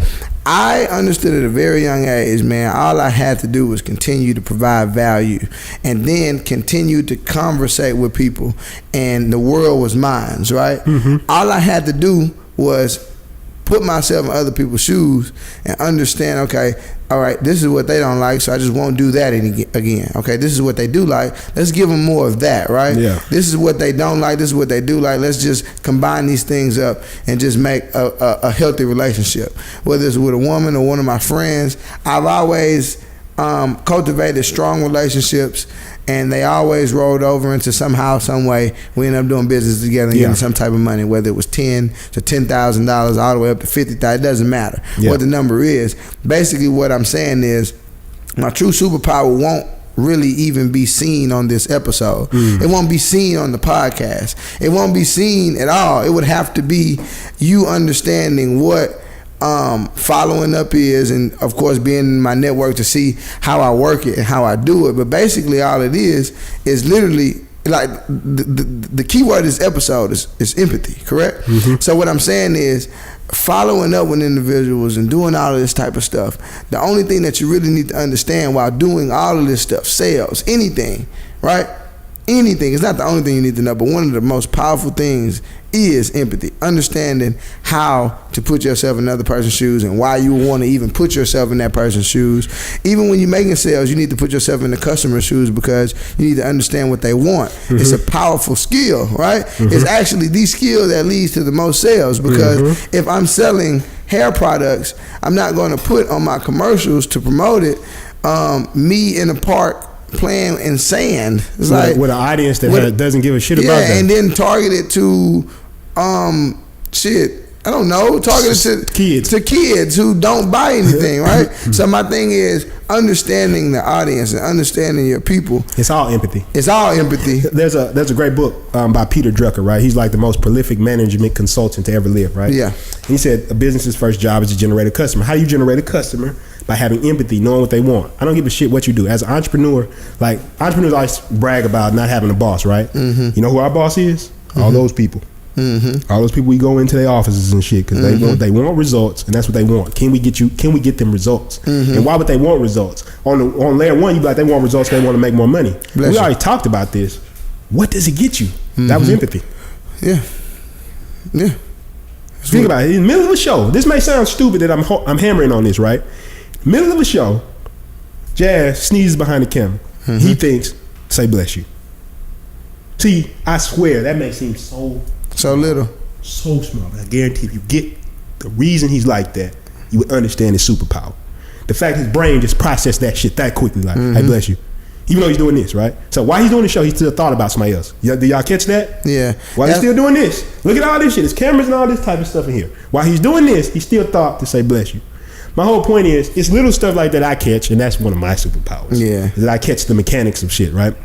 I understood at a very young age, man, all I had to do was continue to provide value and then continue to conversate with people, and the world was mine, right? All I had to do was put myself in other people's shoes and understand, okay, all right, this is what they don't like, so I just won't do that again. Okay, this is what they do like, let's give them more of that, right? Yeah. This is what they don't like, this is what they do like, let's just combine these things up and just make a healthy relationship. Whether it's with a woman or one of my friends, I've always cultivated strong relationships, and they always rolled over into somehow, some way. We ended up doing business together and getting some type of money, whether it was $10,000 to $10,000, all the way up to $50,000. It doesn't matter what the number is. Basically, what I'm saying is, my true superpower won't really even be seen on this episode. It won't be seen on the podcast. It won't be seen at all. It would have to be you understanding what following up is, and of course being in my network to see how I work it and how I do it. But basically all it is literally like the key word of this episode is empathy, correct? So what I'm saying is, following up with individuals and doing all of this type of stuff, the only thing that you really need to understand while doing all of this stuff, sales, anything, right? Anything, it's not the only thing you need to know, but one of the most powerful things is empathy. Understanding how to put yourself in another person's shoes and why you want to even put yourself in that person's shoes. Even when you're making sales, you need to put yourself in the customer's shoes because you need to understand what they want. It's a powerful skill, right? It's actually the skill that leads to the most sales, because if I'm selling hair products, I'm not going to put on my commercials to promote it me in a park playing in sand. It's like with an audience that doesn't give a shit about that. And then target it to I don't know, targeted to kids who don't buy anything, right? So my thing is understanding the audience and understanding your people. It's all empathy. It's all empathy. There's a great book by Peter Drucker, right? He's like the most prolific management consultant to ever live, right? Yeah. And he said a business's first job is to generate a customer. How do you generate a customer? By having empathy, knowing what they want. I don't give a shit what you do. As an entrepreneur, like entrepreneurs always brag about not having a boss, right? You know who our boss is? All those people. All those people we go into their offices and shit because they want results, and that's what they want. Can we get them results? And why would they want results? On layer one, you be like, they want results, they want to make more money. We already talked about this. What does it get you? That was empathy. Yeah. Think about it. In the middle of a show, this may sound stupid that I'm hammering on this, right? Middle of a show, Jazz sneezes behind the camera. He thinks, say bless you. See, I swear that may seem so little, so small, but I guarantee if you get the reason he's like that, you would understand his superpower. The fact his brain just processed that shit that quickly, like, hey, bless you. Even though he's doing this, right? So while he's doing the show, he still thought about somebody else. Did y'all catch that? Yeah. While he's still doing this, look at all this shit. There's cameras and all this type of stuff in here. While he's doing this, he still thought to say bless you. My whole point is, it's little stuff like that I catch, and that's one of my superpowers. Yeah. That I catch the mechanics of shit, right?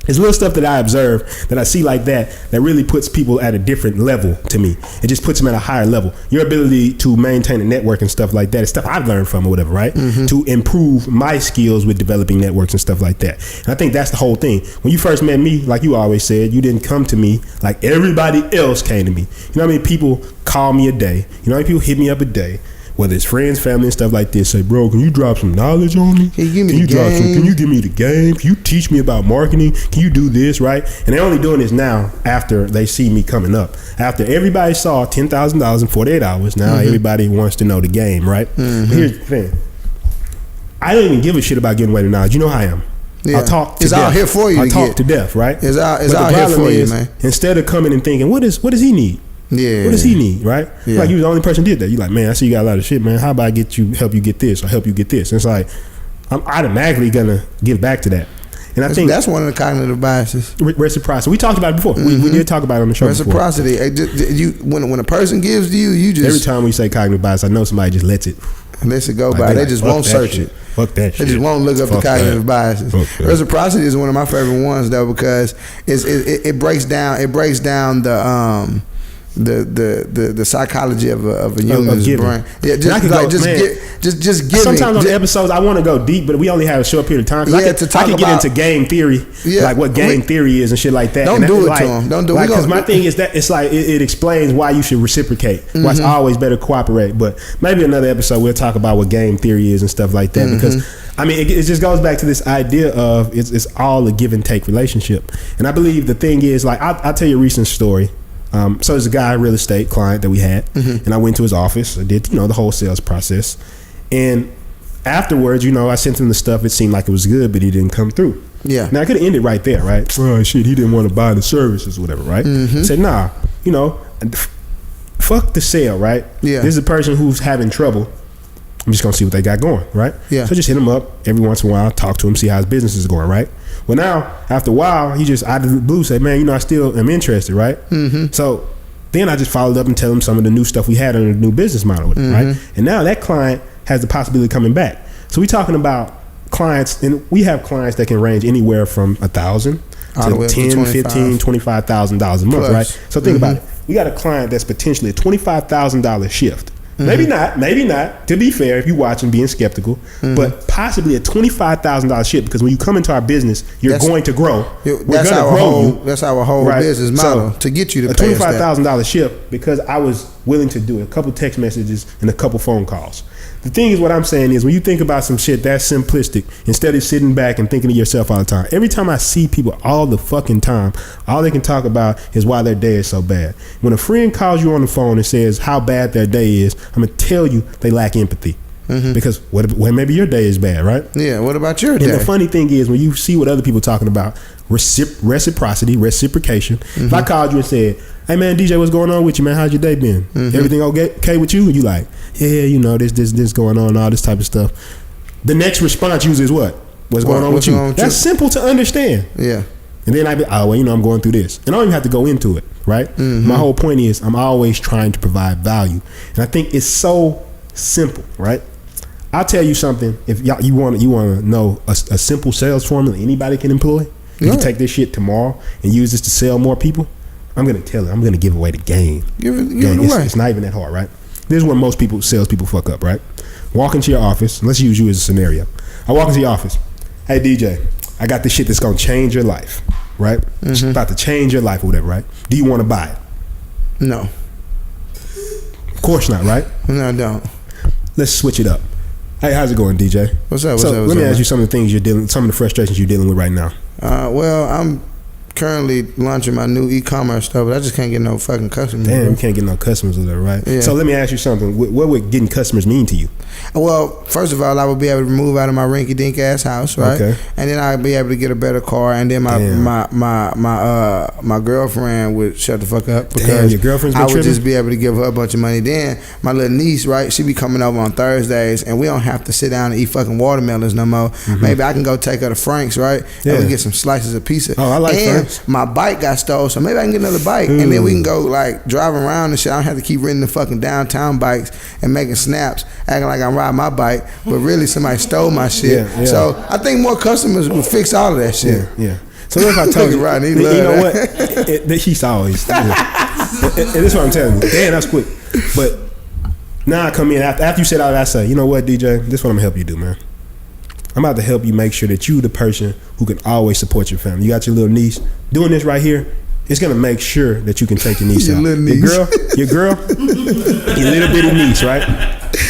It's little stuff that I observe, that I see like that really puts people at a different level to me. It just puts them at a higher level. Your ability to maintain a network and stuff like that is stuff I've learned from or whatever, right? To improve my skills with developing networks and stuff like that. And I think that's the whole thing. When you first met me, like you always said, you didn't come to me like everybody else came to me. You know how many people call me a day? You know how many people hit me up a day? Whether it's friends, family, and stuff like this, say, bro, can you drop some knowledge on me? Can you give me Can you give me the game? Can you teach me about marketing? Can you do this, right? And they're only doing this now after they see me coming up. After everybody saw $10,000 in 48 hours, now everybody wants to know the game, right? But here's the thing. I don't even give a shit about getting away with knowledge. You know how I am. Yeah. I'll talk to death. It's out here for you. I'll talk to death, right? It's out here for you, man. Instead of coming and thinking, what does he need? Yeah. What does he need, right? Yeah. Like you was the only person who did that. You like, man, I see you got a lot of shit, man. How about I help you get this or help you get this? And it's like, I'm automatically gonna give back to that. And I think that's one of the cognitive biases. Reciprocity. We talked about it before. We did talk about it on the show. Reciprocity. Before. When a person gives to you, you just every time we say cognitive bias, I know somebody just lets it go by. They just won't search it. Fuck that shit. They just won't look up the cognitive biases. Reciprocity is one of my favorite ones though, because it breaks down the psychology of a human's brain. Yeah, just give. Sometimes on the episodes I want to go deep, but we only have a short period of time. I can get into game theory, like what game theory is and shit like that. Don't do it to them. Don't do it. Because my thing is that it's like it explains why you should reciprocate. Why it's always better to cooperate. But maybe another episode we'll talk about what game theory is and stuff like that. Because I mean, it just goes back to this idea of it's all a give and take relationship. And I believe the thing is, like, I'll tell you a recent story. So there's a guy, real estate client that we had, and I went to his office. I did, the whole sales process, and afterwards, I sent him the stuff. It seemed like it was good, but he didn't come through. Yeah. Now I could have ended right there, right? Oh shit, he didn't want to buy the services, or whatever, right? I said, nah, fuck the sale, right? Yeah. This is a person who's having trouble I'm just gonna see what they got going, right? Yeah. So just hit him up every once in a while, talk to him, see how his business is going, right? Well, now after a while, he just out of the blue said, "Man, I still am interested, right?" So then I just followed up and tell him some of the new stuff we had under the new business model, right? And now that client has the possibility of coming back. So we're talking about clients, and we have clients that can range anywhere from $1,000 to $10,000, $15,000, $25,000 a month, plus. right? So think about it. We got a client that's potentially a $25,000 shift. Maybe not. To be fair, if you're watching, being skeptical, but possibly a $25,000 shift, because when you come into our business, that's going to grow. That's our whole right? business model, to get you to pay us that. A $25,000 shift, because I was willing to do it. A couple text messages and a couple phone calls. The thing is, what I'm saying is, when you think about some shit that's simplistic, instead of sitting back and thinking to yourself all the time, every time I see people all the fucking time, all they can talk about is why their day is so bad. When a friend calls you on the phone and says how bad their day is, I'm gonna tell you they lack empathy. Because maybe your day is bad, right? Yeah, what about your day? And the funny thing is, when you see what other people talking about, reciprocity, reciprocation. If I called you and said, "Hey man, DJ, what's going on with you, man? How's your day been? Everything okay with you?" And you like, "Yeah, this going on, all this type of stuff." The next response usually is what? What's going on with you? That's simple to understand. Yeah. And then I'm going through this. And I don't even have to go into it, right? My whole point is, I'm always trying to provide value. And I think it's so simple, right? I'll tell you something. If you want to know a simple sales formula anybody can employ, you can take this shit tomorrow and use this to sell more people. I'm gonna tell it. I'm gonna give away the game. Give it away. It's not even that hard, right? This is where most salespeople fuck up, right? Walk into your office. Let's use you as a scenario. I walk into your office. "Hey DJ, I got this shit that's gonna change your life, right? It's about to change your life or whatever, right? Do you want to buy it?" No. Of course not, right? No, I don't. Let's switch it up. "Hey, how's it going, DJ? What's up? Let me ask you some of the things some of the frustrations you're dealing with right now." Well, I'm currently launching my new e-commerce stuff, but I just can't get no fucking customers. Damn, you can't get no customers with that, right? Yeah. So let me ask you something. What would getting customers mean to you? Well, first of all, I would be able to move out of my rinky-dink ass house, right? Okay. And then I'd be able to get a better car, and then my girlfriend would shut the fuck up, because your girlfriend's been I would tripping? just be able to give her a bunch of money. Then my little niece, right? She be coming over on Thursdays, and we don't have to sit down and eat fucking watermelons no more. Maybe I can go take her to Frank's, right? Yeah. And we get some slices of pizza. Oh, I like Frank's. My bike got stole, so maybe I can get another bike, and then we can go like driving around and shit. I don't have to keep renting the fucking downtown bikes and making snaps, acting like I'm riding my bike, but really somebody stole my shit. Yeah. So I think more customers will fix all of that shit. Yeah. So if I told you, right, you know what? He's always. And this is what I'm telling you. Damn, that's quick. But now I come in after you said all that, I say, "You know what, DJ? This is what I'm gonna help you do, man. I'm about to help you make sure that you the person who can always support your family. You got your little niece doing this right here. It's gonna make sure that you can take your niece out. Your girl, your little bitty niece, right?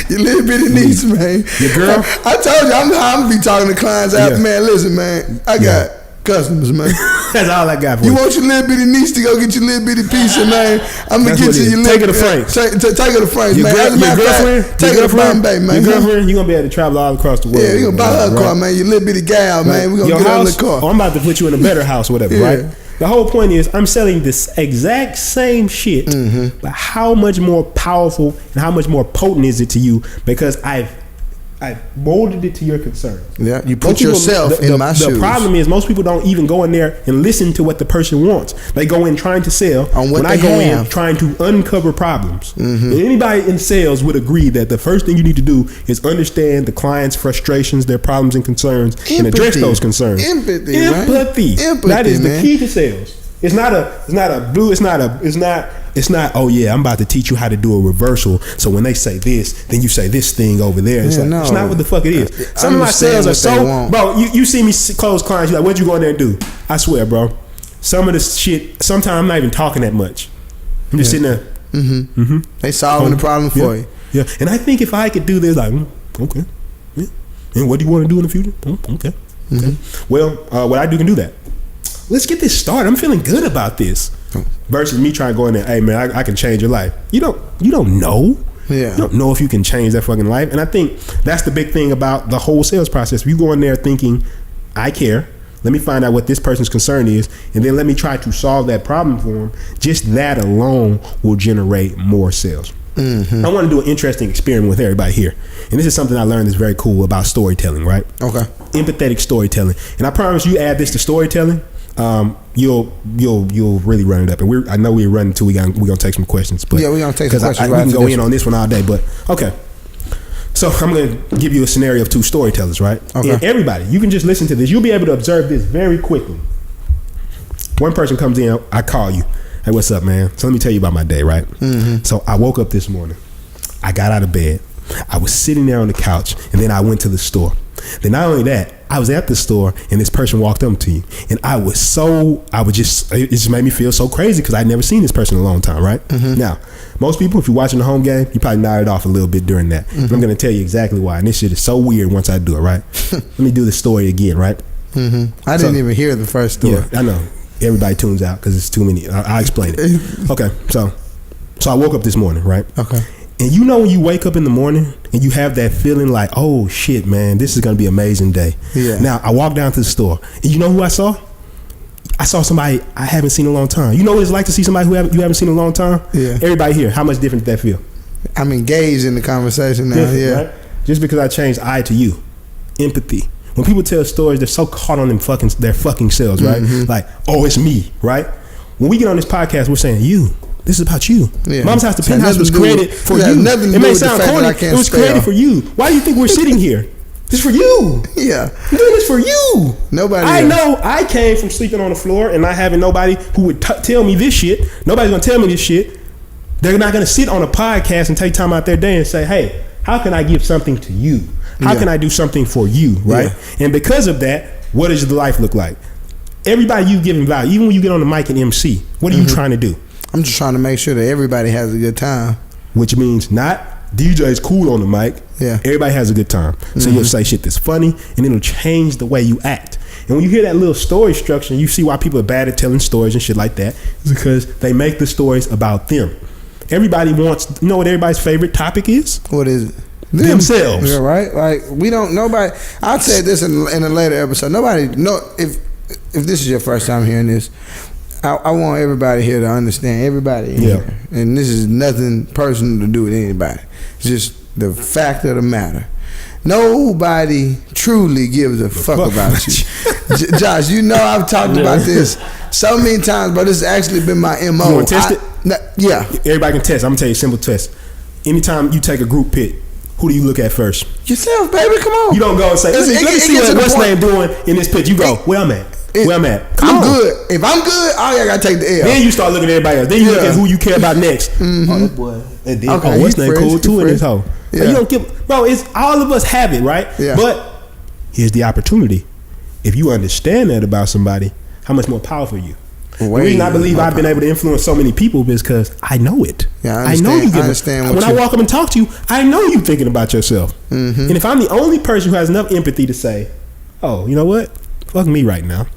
Your little bitty niece, man. Your girl. I told you, I'm gonna be talking to clients after, man. Listen, man, I got customers, man. That's all I got for you. You want your little bitty niece to go get your little bitty pizza, man? I'm gonna get you your little. Take her to Frank's. Take her to Frank's, man. Your girlfriend. Take her to Bombay, man. Your girlfriend. You are gonna be able to travel all across the world. Yeah, you gonna buy her a car, man. Your little bitty gal, man. We gonna get her a car. Oh, I'm about to put you in a better house, or whatever, right? The whole point is, I'm selling this exact same shit, but how much more powerful and how much more potent is it to you? Because I've molded it to your concerns. Yeah, you put yourself in my shoes. The problem is, most people don't even go in there and listen to what the person wants. They go in trying to sell. When I go in trying to uncover problems. And anybody in sales would agree that the first thing you need to do is understand the client's frustrations, their problems and concerns, and address those concerns. Empathy. That is the key to sales. It's not, oh yeah, I'm about to teach you how to do a reversal. So when they say this, then you say this thing over there. It's it's not what the fuck it is. Some of my sales are so, bro, you see me close clients, you're like, what'd you go in there and do? I swear, bro, some of this shit, sometimes I'm not even talking that much. I'm just sitting there. They solving the problem for you. Yeah, and I think if I could do this, like, okay. Yeah. And what do you want to do in the future? Okay. Well, what I do can do that. Let's get this started. I'm feeling good about this. Versus me trying to go in there, hey man, I can change your life. You don't know. Yeah. You don't know if you can change that fucking life. And I think that's the big thing about the whole sales process. If you go in there thinking, I care, let me find out what this person's concern is, and then let me try to solve that problem for them, just that alone will generate more sales. I want to do an interesting experiment with everybody here, and this is something I learned that's very cool about storytelling. Right? Okay. Empathetic storytelling, and I promise you, add this to storytelling, you'll really run it up. And I know we're running too. We're gonna take some questions, but yeah, we're gonna take some questions. We can go in on this one all day, but okay. So I'm going to give you a scenario of two storytellers, right? Okay. And everybody, you can just listen to this. You'll be able to observe this very quickly. One person comes in, I call you. Hey, what's up, man? So let me tell you about my day, right? Mm-hmm. So I woke up this morning. I got out of bed. I was sitting there on the couch, and then I went to the store. Then not only that, I was at the store, and this person walked up to you, and it just made me feel so crazy because I'd never seen this person in a long time, right? Mm-hmm. Now, most people, if you're watching the home game, you probably nodded off a little bit during that. Mm-hmm. I'm going to tell you exactly why, and this shit is so weird once I do it, right? Let me do the story again, right? Mm-hmm. I didn't even hear the first story. Yeah, I know. Everybody tunes out because it's too many. I'll explain it. Okay, so I woke up this morning, right? Okay. And you know when you wake up in the morning and you have that feeling like, oh shit, man, this is gonna be an amazing day. Yeah. Now I walked down to the store, and you know who I saw? I saw somebody I haven't seen in a long time. You know what it's like to see somebody you haven't seen in a long time? Yeah. Everybody here, how much different did that feel? I'm engaged in the conversation now. Different, yeah. Right? Just because I changed I to you, empathy. When people tell stories, they're so caught on their fucking selves, right? Mm-hmm. Like, oh, it's me, right? When we get on this podcast, we're saying you. This is about you. Yeah. Mom's House, the Penthouse was created for you. It may sound corny. It was created for you. Why do you think we're sitting here? This is for you. Yeah. I'm doing this for you. Nobody I know I came from sleeping on the floor and not having nobody who would tell me this shit. Nobody's going to tell me this shit. They're not going to sit on a podcast and take time out their day and say, hey, how can I give something to you? How can I do something for you, right? Yeah. And because of that, what does the life look like? Everybody you giving value. Even when you get on the mic and MC, what are you trying to do? I'm just trying to make sure that everybody has a good time. Which means not DJ's cool on the mic. Yeah. Everybody has a good time. So you'll say shit that's funny, and it'll change the way you act. And when you hear that little story structure, you see why people are bad at telling stories and shit like that. It's because they make the stories about them. Everybody wants, you know what everybody's favorite topic is? What is it? Themselves. Yeah, right? Like, nobody, I'll say this in a later episode. If this is your first time hearing this, I want everybody here to understand, everybody in here. And this is nothing personal to do with anybody. It's just the fact of the matter. Nobody truly gives a fuck about you. Josh, you know I've talked about this so many times, but it's actually been my MO. You want to test it? Yeah. Everybody can test. I'm going to tell you a simple test. Anytime you take a group pic, who do you look at first? Yourself, baby. Come on. You don't go and say, let me see what's name doing in this pitch. You go, where I'm at. Where I'm at. I'm good. If I'm good, I gotta take the L. Then you start looking at everybody else. Then you look at who you care about next. Mm-hmm. Oh, that boy. And then, what's name cool too in this hoe. Yeah. You don't give, bro. It's all of us have it, right? Yeah. But here's the opportunity. If you understand that about somebody, how much more powerful are you? The reason I believe I've been able to influence so many people is because I know it. Yeah, I know you. When I walk up and talk to you, I know you thinking about yourself. Mm-hmm. And if I'm the only person who has enough empathy to say, oh, you know what? Fuck me right now.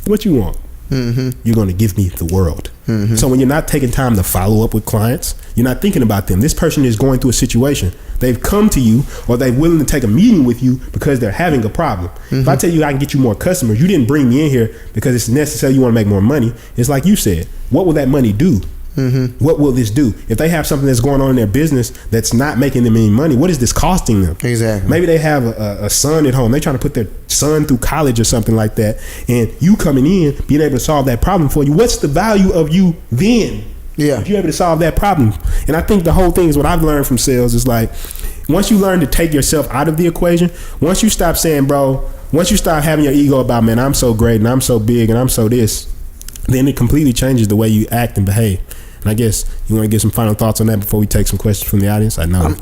What you want? Mm-hmm. You're going to give me the world. Mm-hmm. So when you're not taking time to follow up with clients, you're not thinking about them. This person is going through a situation. They've come to you, or they're willing to take a meeting with you because they're having a problem. Mm-hmm. If I tell you I can get you more customers, you didn't bring me in here because it's necessary you want to make more money. It's like you said, what will that money do? Mm-hmm. What will this do? If they have something that's going on in their business that's not making them any money, what is this costing them? Exactly. Maybe they have a son at home. They're trying to put their son through college or something like that. And you coming in, being able to solve that problem for you, what's the value of you then? Yeah. If you're able to solve that problem. And I think the whole thing is what I've learned from sales is like, once you learn to take yourself out of the equation, once you stop saying, bro, once you stop having your ego about, man, I'm so great and I'm so big and I'm so this, then it completely changes the way you act and behave. And I guess you want to get some final thoughts on that before we take some questions from the audience. I know.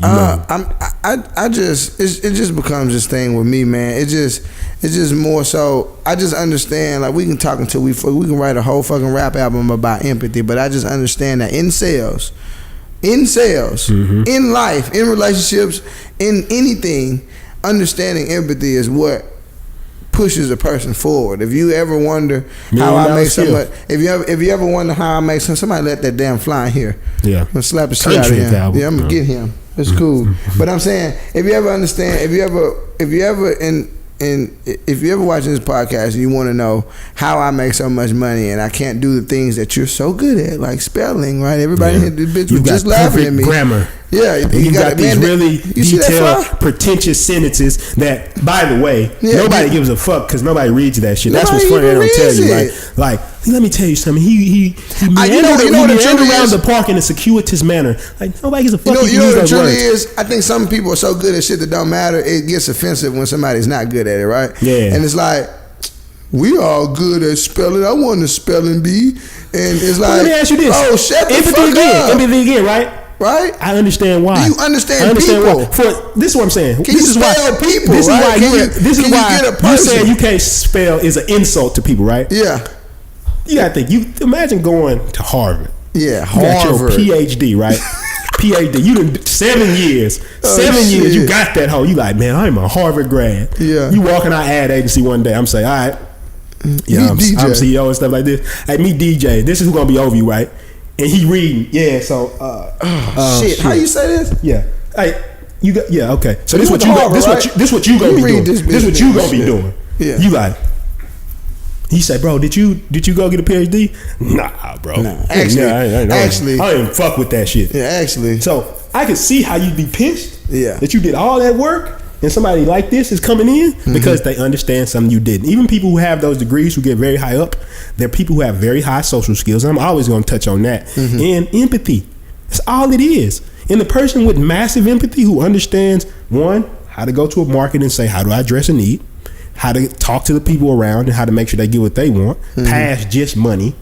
It just becomes this thing with me, man. It's just more so. I just understand. Like, we can talk until we can write a whole fucking rap album about empathy. But I just understand that in sales, mm-hmm. in life, in relationships, in anything, understanding empathy is what pushes a person forward. If you ever wonder how I make somebody, if you ever wonder how I make somebody let that damn fly in here. Yeah, I'm gonna slap the shit out of him. Yeah, I'm gonna get him. It's cool. But I'm saying, if you ever understand, if you ever watching this podcast and you want to know how I make so much money and I can't do the things that you're so good at, like spelling, right? Everybody in this bitch was just laughing at me. Grammar. Yeah, and you got these really see that detailed, fly? pretentious sentences that, by the way, Yeah, nobody gives a fuck because nobody reads that shit. That's what's Nobody funny. They don't tell you, reads like, let me tell you something. He meandered around the park in a circuitous manner. Like nobody gives a fuck. You know what the truth is? I think some people are so good at shit that don't matter. It gets offensive when somebody's not good at it, right? Yeah. And it's like, we all good at spelling. I want a spelling bee. And it's like, let me ask you this. Oh, shut the empathy fuck again. up. Empathy again, right? Right? I understand why. Do you understand people? people? This is what I'm saying. Can this you is spell why, people, This is right? why you get a person? You saying you can't spell is an insult to people, right? Yeah. You gotta think. You imagine going to Harvard. Yeah, Harvard. You got your PhD, right? PhD. You done 7 years. Seven years. You got that hoe. You like, man, I'm a Harvard grad. Yeah. You walk in our ad agency one day. I'm saying, all right. Yeah, I'm CEO and stuff like this. Hey, meet DJ. This is who's gonna be over you, right? And he reading. Yeah. So. Shit. How you say this? Yeah. Hey, you got. Yeah. Okay. So this You what went you. to Harvard, This right? what you. This what you gonna be doing. This what you gonna be shit. doing. Yeah. You like. He said, "Bro, did you go get a PhD?" Nah, bro. Nah, actually, I don't even fuck with that shit. Yeah, actually. So I could see how you'd be pissed. Yeah. That you did all that work and somebody like this is coming in because they understand something you didn't. Even people who have those degrees who get very high up, they're people who have very high social skills. And I'm always going to touch on that. And empathy. That's all it is. And the person with massive empathy who understands, one, how to go to a market and say, how do I address a need? How to talk to the people around and how to make sure they get what they want. Past just money.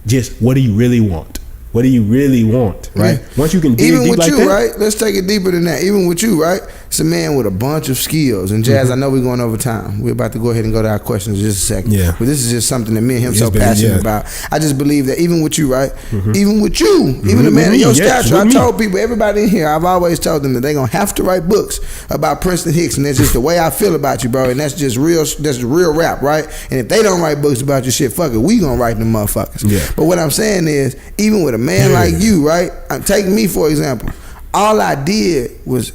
Just what do you really want? What do you really want? Right? Once you can dig even deep with like you, that, right? Let's take it deeper than that. Even with you, right? It's a man with a bunch of skills. And Jazz, I know we're going over time. We're about to go ahead and go to our questions in just a second. Yeah. But this is just something that me and him It's so been- passionate yeah. about. I just believe that even with you, right? Even with you, even a man of your stature, I told people, everybody in here, I've always told them that they're gonna have to write books about Princeton Hicks, and that's just the way I feel about you, bro. And that's just real. That's real rap, right? And if they don't write books about your shit, fuck it, we gonna write them motherfuckers. Yeah. But what I'm saying is, even with a man like you, right? Take me for example. All I did was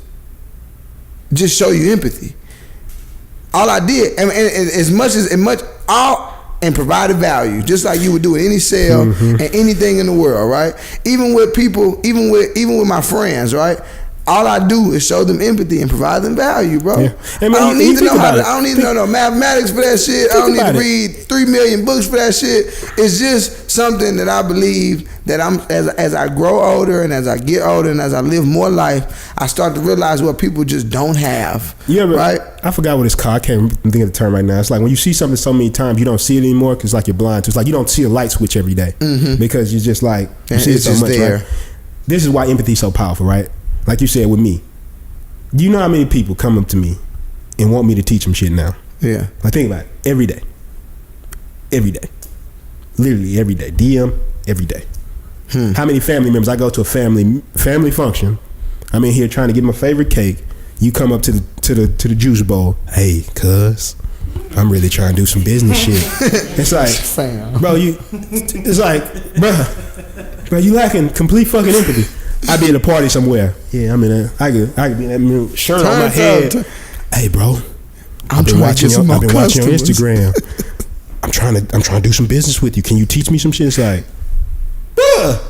just show you empathy. All I did, and and provided value, just like you would do in any sale and anything in the world, right? Even with people, even with my friends, right? All I do is show them empathy and provide them value, bro. Yeah. I don't need to know I don't need to know no mathematics for that shit. I don't need to read 3 million books for that shit. It's just something that I believe that as I grow older and as I get older and as I live more life, I start to realize what people just don't have. Yeah, but right? I forgot what it's called. I can't think of the term right now. It's like when you see something so many times, you don't see it anymore because like you're blind to. It's like you don't see a light switch every day because you're just like you see it so much. Right? This is why empathy is so powerful, right? Like you said with me. Do you know how many people come up to me and want me to teach them shit now? Yeah. Like think about it. Every day. Every day. Literally every day. DM every day. How many family members? I go to a family function. I'm in here trying to get my favorite cake. You come up to the juice bowl. Hey, cuz, I'm really trying to do some business shit. It's like, bro, it's like, bro, you lacking complete fucking empathy. I be at a party somewhere. Yeah, I'm in there. I could be in that shirt on my head. Hey, bro, I've been watching you on Instagram. I'm trying to do some business with you. Can you teach me some shit? It's like,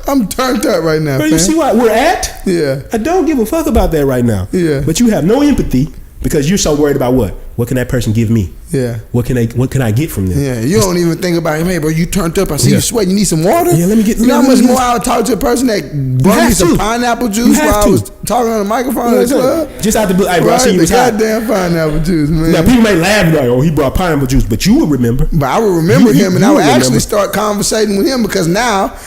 I'm turned up right now. Bro, you see what we're at? Yeah. I don't give a fuck about that right now. Yeah. But you have no empathy because you're so worried about what? What can that person give me? Yeah. What can I get from them? Yeah. You don't even think about, hey, bro, you turned up. I see you sweating. You need some water? Yeah, let me get. You know how much more I would talk to a person that brought me some pineapple juice while I was talking on the microphone in the club? Just out the blue. Hey, bro, I see you was hot. Goddamn pineapple juice, man. Now, people may laugh like, oh, he brought pineapple juice, but you would remember. But I would remember him, and I would actually start conversating with him because now,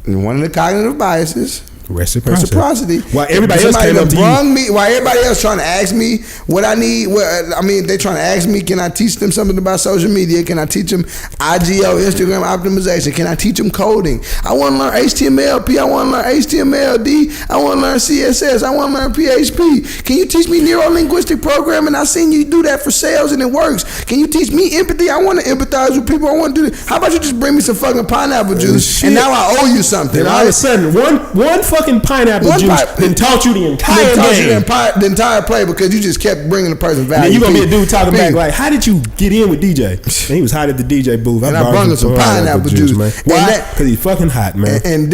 one of the cognitive biases, reciprocity. Why everybody else came up to you? Why everybody else trying to ask me what I need? They trying to ask me, can I teach them something about social media? Can I teach them IGO, Instagram optimization? Can I teach them coding? I want to learn HTML, I want to learn HTMLD. I want to learn CSS. I want to learn PHP. Can you teach me neuro-linguistic programming? I seen you do that for sales and it works. Can you teach me empathy? I want to empathize with people. I want to do this. How about you just bring me some fucking pineapple juice and now I owe you something? Then all of a sudden, one fucking fucking pineapple juice and taught you the entire game. The entire play because you just kept bringing the person value. And you gonna be a dude talking back like, how did you get in with DJ? And he was hot at the DJ booth. And I brought him some pineapple juice, man. Why? Because he's fucking hot, man. And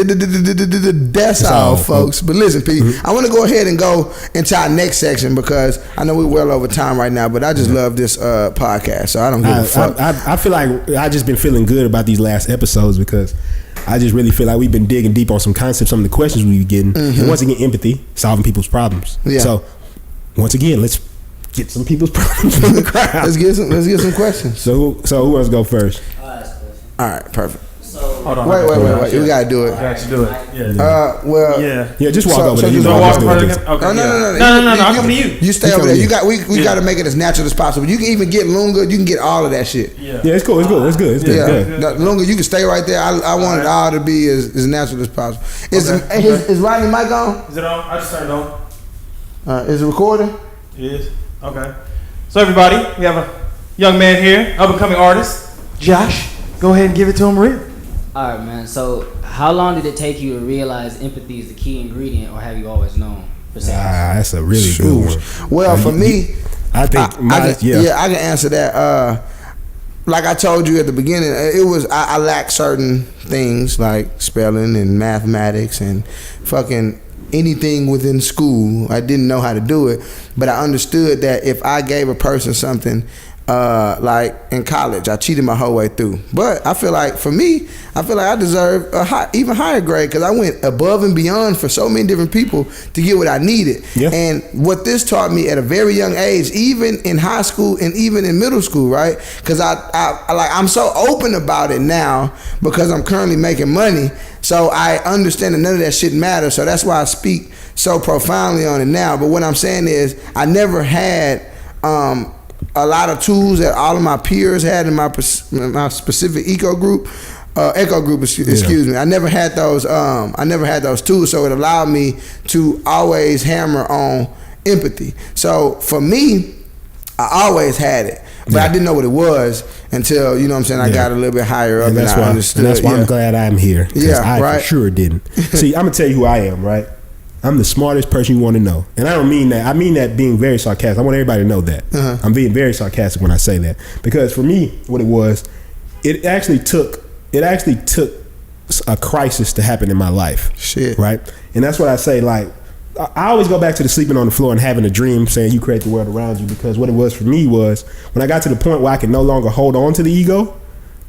that's all, folks. But listen, Pete, I want to go ahead and go into our next section because I know we're well over time right now, but I just love this podcast, so I don't give a fuck. I feel like I just been feeling good about these last episodes because I just really feel like we've been digging deep on some concepts, some of the questions we be getting, and once again, empathy, solving people's problems. Yeah. So once again, let's get some people's problems from the crowd. Let's get some questions. So who wants to go first? All right, perfect. Hold on. Wait. We gotta do it. Got you do it. Yeah. Just walk over there. Just walk over there. Okay. No. I'm coming to you. You stay over there. We got to make it as natural as possible. You can even get Lunga. You can get all of that shit. Yeah, it's cool. It's good. Yeah. Lunga, you can stay right there. I want it all to be as natural as possible. Is Rodney mic on? Is it on? I just turned it on. Is it recording? It is. Okay. So everybody, we have a young man here, up and coming artist, Josh. Go ahead and give it to him real. All right, man. So, how long did it take you to realize empathy is the key ingredient, or have you always known? That's a really good one. Well, for me, I think I can answer that. Like I told you at the beginning, it was I lacked certain things like spelling and mathematics and fucking anything within school. I didn't know how to do it, but I understood that if I gave a person something. Like in college, I cheated my whole way through. But I feel like for me, I deserve a even higher grade because I went above and beyond for so many different people to get what I needed. Yeah. And what this taught me at a very young age, even in high school and even in middle school, right? Because I'm so open about it now because I'm currently making money. So I understand that none of that shit matters. So that's why I speak so profoundly on it now. But what I'm saying is, I never had a lot of tools that all of my peers had in my specific echo group. Excuse me. I never had those. I never had those tools, so it allowed me to always hammer on empathy. So for me, I always had it, but I didn't know what it was until I got a little bit higher up, and I understood. And that's why I'm glad I'm here. Yeah, I for sure didn't. See, I'm gonna tell you who I am, right? I'm the smartest person you want to know. And I don't mean that. I mean that being very sarcastic. I want everybody to know that. I'm being very sarcastic when I say that. Because for me, what it was, it actually took a crisis to happen in my life. Shit. Right? And that's what I say, like, I always go back to the sleeping on the floor and having a dream saying you create the world around you, because what it was for me was when I got to the point where I could no longer hold on to the ego,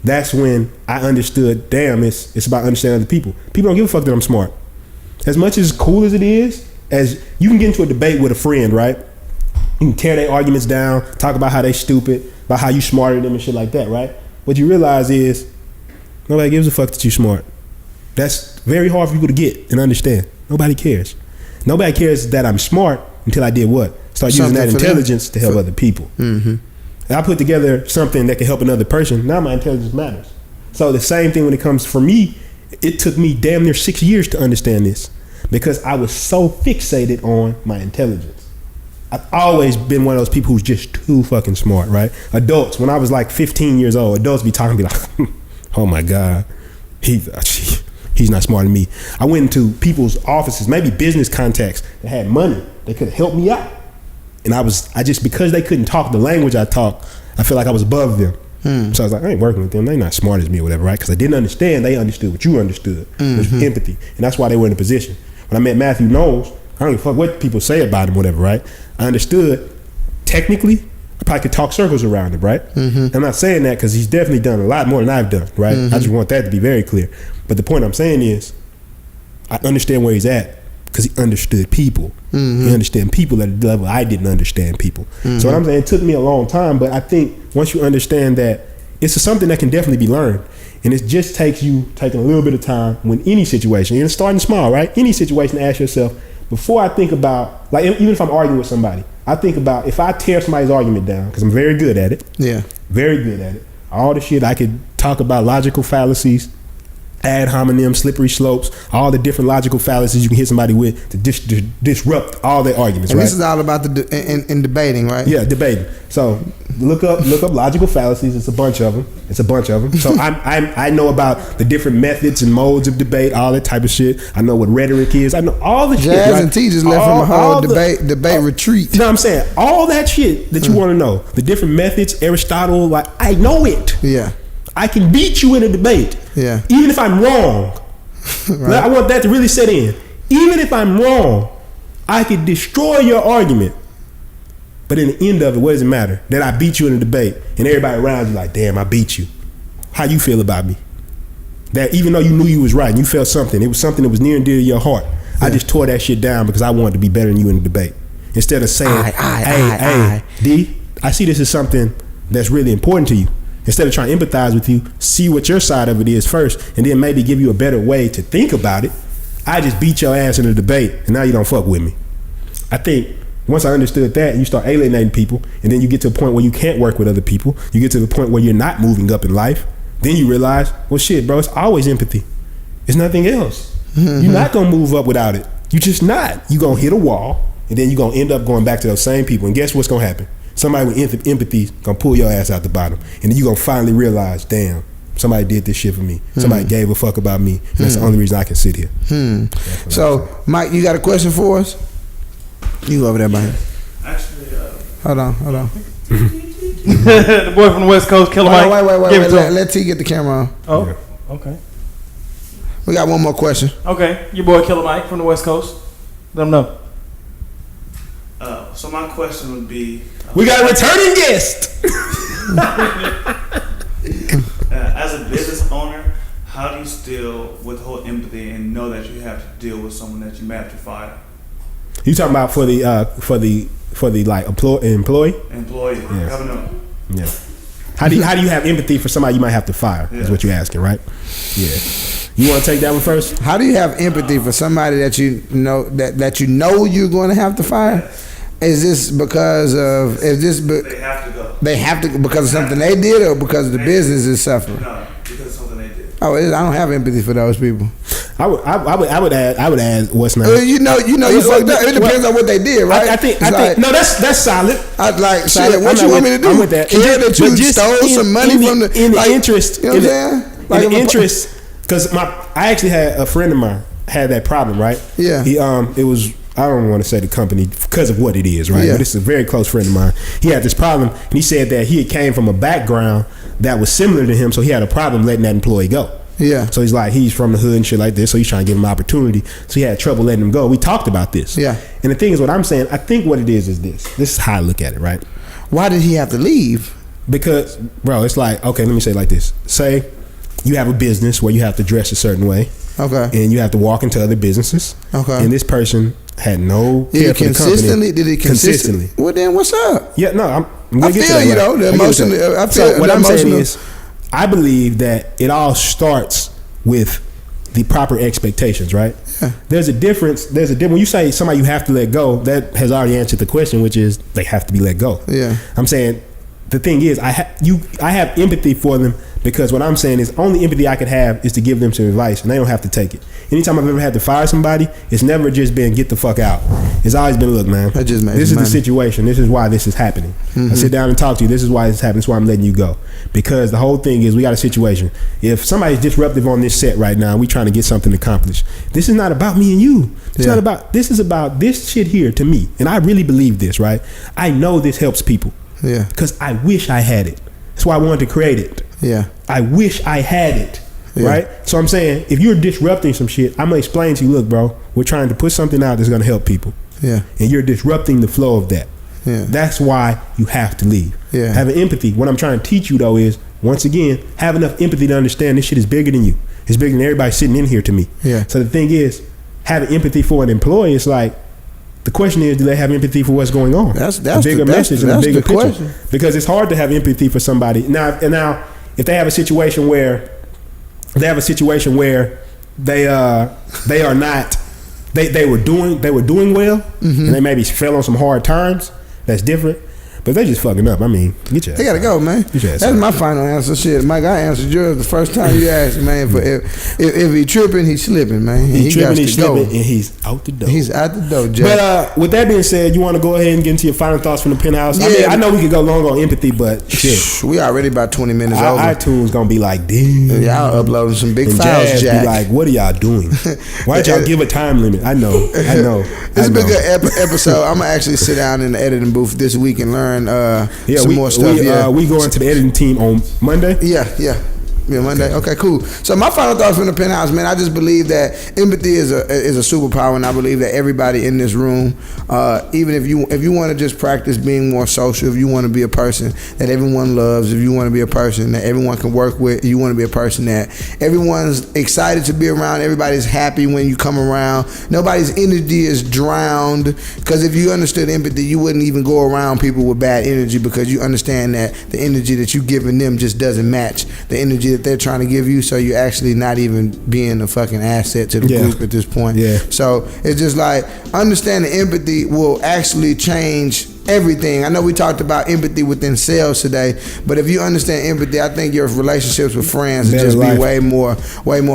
that's when I understood, damn, it's about understanding other people. People don't give a fuck that I'm smart. As much as cool as it is, as you can get into a debate with a friend, right? You can tear their arguments down, talk about how they stupid, about how you smarter than them and shit like that, right? What you realize is nobody gives a fuck that you smart. That's very hard for people to get and understand. Nobody cares. Nobody cares that I'm smart until I did what? Start using that intelligence to help other people. And I put together something that can help another person. Now my intelligence matters. So the same thing when it comes for me. It took me damn near 6 years to understand this because I was so fixated on my intelligence. I've always been one of those people who's just too fucking smart, right? Adults, when I was like 15 years old, adults be talking to me like, oh my God, he's not smarter than me. I went into people's offices, maybe business contacts that had money. They could help me out. And I just, because they couldn't talk the language I talk, I feel like I was above them. So I was like, I ain't working with them. They not smart as me or whatever, right? Because I didn't understand. They understood what you understood. It was empathy. And that's why they were in a position. When I met Matthew Knowles, I don't give a fuck what people say about him, whatever, right? I understood, technically, I probably could talk circles around him, right? I'm not saying that because he's definitely done a lot more than I've done, right? I just want that to be very clear. But the point I'm saying is, I understand where he's at because he understood people. He understood people at a level I didn't understand people. So what I'm saying, it took me a long time, but I think once you understand that it's something that can definitely be learned, and it just takes you taking a little bit of time when any situation, you're starting small, right? Any situation, to ask yourself, before I think about, like, even if I'm arguing with somebody, I think about if I tear somebody's argument down, because I'm very good at it. Yeah. Very good at it. All the shit I could talk about, logical fallacies, ad hominem, slippery slopes, all the different logical fallacies you can hit somebody with to disrupt all their arguments, and right? This is all about in debating, right? Yeah, debating. So Look up logical fallacies. It's a bunch of them. So I know about the different methods and modes of debate, all that type of shit. I know what rhetoric is. I know all the shit. Jazz and T just left from a whole debate retreat. You know what I'm saying? All that shit that you want to know. The different methods, Aristotle, like I know it. Yeah. I can beat you in a debate. Yeah. Even if I'm wrong. Right. I want that to really set in. Even if I'm wrong, I could destroy your argument. But in the end of it, what does it matter? That I beat you in a debate and everybody around you like, damn, I beat you. How you feel about me? That even though you knew you was right and you felt something, it was something that was near and dear to your heart. Yeah. I just tore that shit down because I wanted to be better than you in the debate. Instead of saying, hey, D, I see this as something that's really important to you. Instead of trying to empathize with you, see what your side of it is first, and then maybe give you a better way to think about it. I just beat your ass in a debate, and now you don't fuck with me. I think once I understood that, you start alienating people, and then you get to a point where you can't work with other people. You get to the point where you're not moving up in life. Then you realize, well, shit, bro, it's always empathy. It's nothing else. You're not gonna move up without it. You just not. You gonna hit a wall, and then you're gonna end up going back to those same people. And guess what's gonna happen? Somebody with empathy gonna pull your ass out the bottom, and then you gonna finally realize, damn, somebody did this shit for me. Somebody gave a fuck about me. And that's the only reason I can sit here. So, Mike, you got a question for us? You go over there, Mike. Actually, hold on. The boy from the West Coast, Killer Mike. Wait. Let T get the camera on. Oh, okay. We got one more question. Okay, your boy Killer Mike from the West Coast. Let them know. So my question would be, we got a returning guest. As a business owner, how do you still withhold empathy and know that you have to deal with someone that you may have to fire? You talking about for the like employee? Employee. Yes. Have a note. Yeah. How do you have empathy for somebody you might have to fire? Is what you're asking, right? Yeah. You want to take that one first? How do you have empathy for somebody that you know that you know you're going to have to fire? Yes. Is this because of they have to go? They have to because of something they did, or because the business is suffering? No, because of something they did. Oh, I don't have empathy for those people. I would add what's name. You fucked up. It depends on what they did, right? I think no, that's solid. I'd like solid. shit. What you want me to do? I'm with that. Care that you stole some money from the interest. You know what I'm saying? In the interest, because I actually had a friend of mine had that problem, right? Yeah. It was. I don't want to say the company because of what it is, right? Yeah. But it's a very close friend of mine. He had this problem, and he said that he came from a background that was similar to him, so he had a problem letting that employee go. Yeah. So he's from the hood and shit like this, so he's trying to give him opportunity. So he had trouble letting him go. We talked about this. Yeah. And the thing is, what I'm saying, I think what it is this. This is how I look at it, right? Why did he have to leave? Because, bro, it's like, okay, let me say it like this. Say you have a business where you have to dress a certain way. Okay. And you have to walk into other businesses. Okay. And this person had no care for the company. Did he consistently? Well, then what's up? Yeah, no, I'm I feel you though. The emotion. I feel so what I'm saying is, I believe that it all starts with the proper expectations, right? Yeah. There's a difference. When you say somebody you have to let go, that has already answered the question, which is they have to be let go. Yeah. I'm saying the thing is, I have empathy for them because what I'm saying is only empathy I could have is to give them some advice, and they don't have to take it. Anytime I've ever had to fire somebody, it's never just been get the fuck out. It's always been, look, man, this is the situation. This is why this is happening. Mm-hmm. I sit down and talk to you. This is why this is happening. This is why I'm letting you go. Because the whole thing is we got a situation. If somebody's disruptive on this set right now, we trying to get something accomplished. This is not about me and you. It's not about, this is about this shit here to me. And I really believe this, right? I know this helps people. Yeah. Because I wish I had it. That's why I wanted to create it. Yeah. I wish I had it. Yeah. Right? So I'm saying, if you're disrupting some shit, I'm going to explain to you, look, bro, we're trying to put something out that's going to help people. Yeah. And you're disrupting the flow of that. Yeah. That's why you have to leave. Yeah. Having empathy. What I'm trying to teach you, though, is, once again, have enough empathy to understand this shit is bigger than you. It's bigger than everybody sitting in here to me. Yeah. So the thing is, having empathy for an employee, it's like, the question is, do they have empathy for what's going on? That's a bigger message and a bigger picture. Question. Because it's hard to have empathy for somebody. Now, if they have a situation where they are not, they were doing well, mm-hmm. and they maybe fell on some hard times, that's different. But they just fucking up. I mean, get your ass. They gotta go, man. Get your ass That's out. my final answer. Shit, Mike, I answered yours the first time you asked, man. For if he tripping, he's slipping, man. He tripping, got he's to go. slipping, and he's out the door. He's out the door, Jack. But with that being said, you want to go ahead and get into your final thoughts from the Penthouse? I Yeah. mean, I know we could go long on empathy, but shit, we already about 20 minutes over. iTunes gonna be like, damn. Y'all uploading some big and files, Jazz Jack. be like, what are y'all doing? Why don't y'all give a time limit? I know. It's been a good episode. I'm gonna actually sit down in the editing booth this week and learn some more stuff. We going to the editing team on Monday. Yeah, Monday. Okay, cool. So my final thoughts from the Penthouse, man. I just believe that empathy is a superpower, and I believe that everybody in this room, even if you want to just practice being more social, if you want to be a person that everyone loves, if you want to be a person that everyone can work with, you want to be a person that everyone's excited to be around, everybody's happy when you come around, nobody's energy is drowned. Because if you understood empathy, you wouldn't even go around people with bad energy, because you understand that the energy that you're giving them just doesn't match the energy that they're trying to give you, so you're actually not even being a fucking asset to the group at this point. So it's just like understanding empathy will actually change everything. I know we talked about empathy within sales today, but if you understand empathy, I think your relationships with friends will just be way more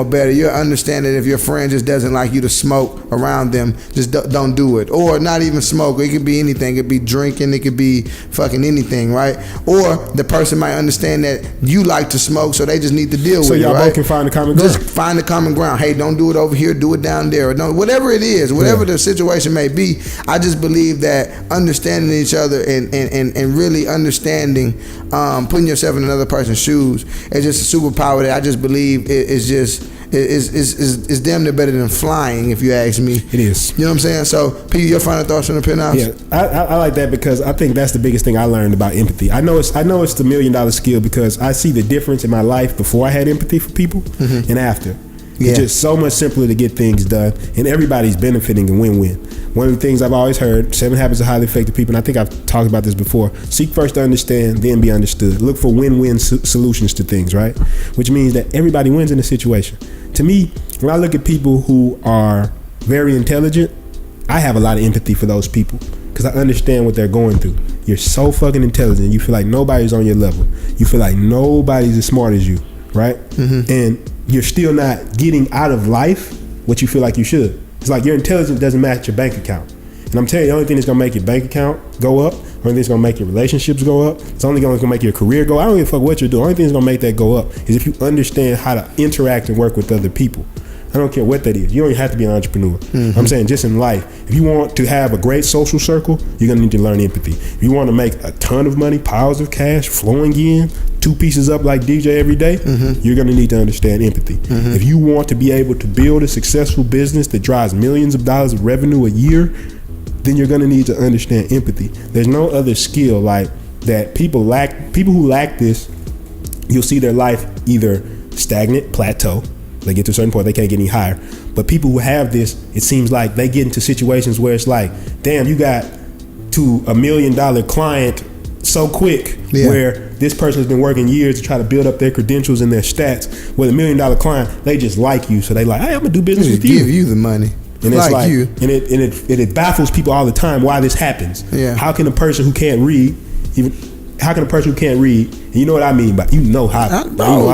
better. You'll understand that if your friend just doesn't like you to smoke around them, just don't do it. Or not even smoke. It could be anything. It could be drinking. It could be fucking anything, right? Or the person might understand that you like to smoke, so they just need to deal with it, y'all right? both can find the common ground. Just find the common ground. Hey, don't do it over here. Do it down there. Or don't, whatever it is, whatever the situation may be, I just believe that understanding each other and really understanding, putting yourself in another person's shoes is just a superpower that I just believe is damn near better than flying, if you ask me. It is. You know what I'm saying? So, P, your final thoughts on the Penthouse? Yeah, I like that, because I think that's the biggest thing I learned about empathy. I know it's the $1 million skill, because I see the difference in my life before I had empathy for people and after. It's just so much simpler to get things done, and everybody's benefiting and win-win. One of the things I've always heard, 7 habits of highly effective people, and I think I've talked about this before: seek first to understand, then be understood. Look for win-win solutions to things, right? Which means that everybody wins in a situation. To me, when I look at people who are very intelligent, I have a lot of empathy for those people, because I understand what they're going through. You're so fucking intelligent. You feel like nobody's on your level. You feel like nobody's as smart as you, right? And you're still not getting out of life what you feel like you should. It's like your intelligence doesn't match your bank account. And I'm telling you, the only thing that's gonna make your bank account go up, the only thing that's gonna make your relationships go up, it's only gonna make your career go. I don't give a fuck what you're doing. The only thing that's gonna make that go up is if you understand how to interact and work with other people. I don't care what that is. You don't even have to be an entrepreneur. I'm saying just in life. If you want to have a great social circle, you're going to need to learn empathy. If you want to make a ton of money, piles of cash flowing in, 2 pieces up like DJ every day, you're going to need to understand empathy. If you want to be able to build a successful business that drives millions of dollars of revenue a year, then you're going to need to understand empathy. There's no other skill like that people lack. People who lack this, you'll see their life either stagnant, plateau. They get to a certain point, they can't get any higher. But people who have this, it seems like they get into situations where it's like, damn, you got to $1 million client so quick, where this person's been working years to try to build up their credentials and their stats. With $1 million client, they just like you, so they like, hey, I'm gonna do business with you. Give you the money. And it's like you. And it baffles people all the time why this happens. How can a person who can't read and you know what I mean by, you know how I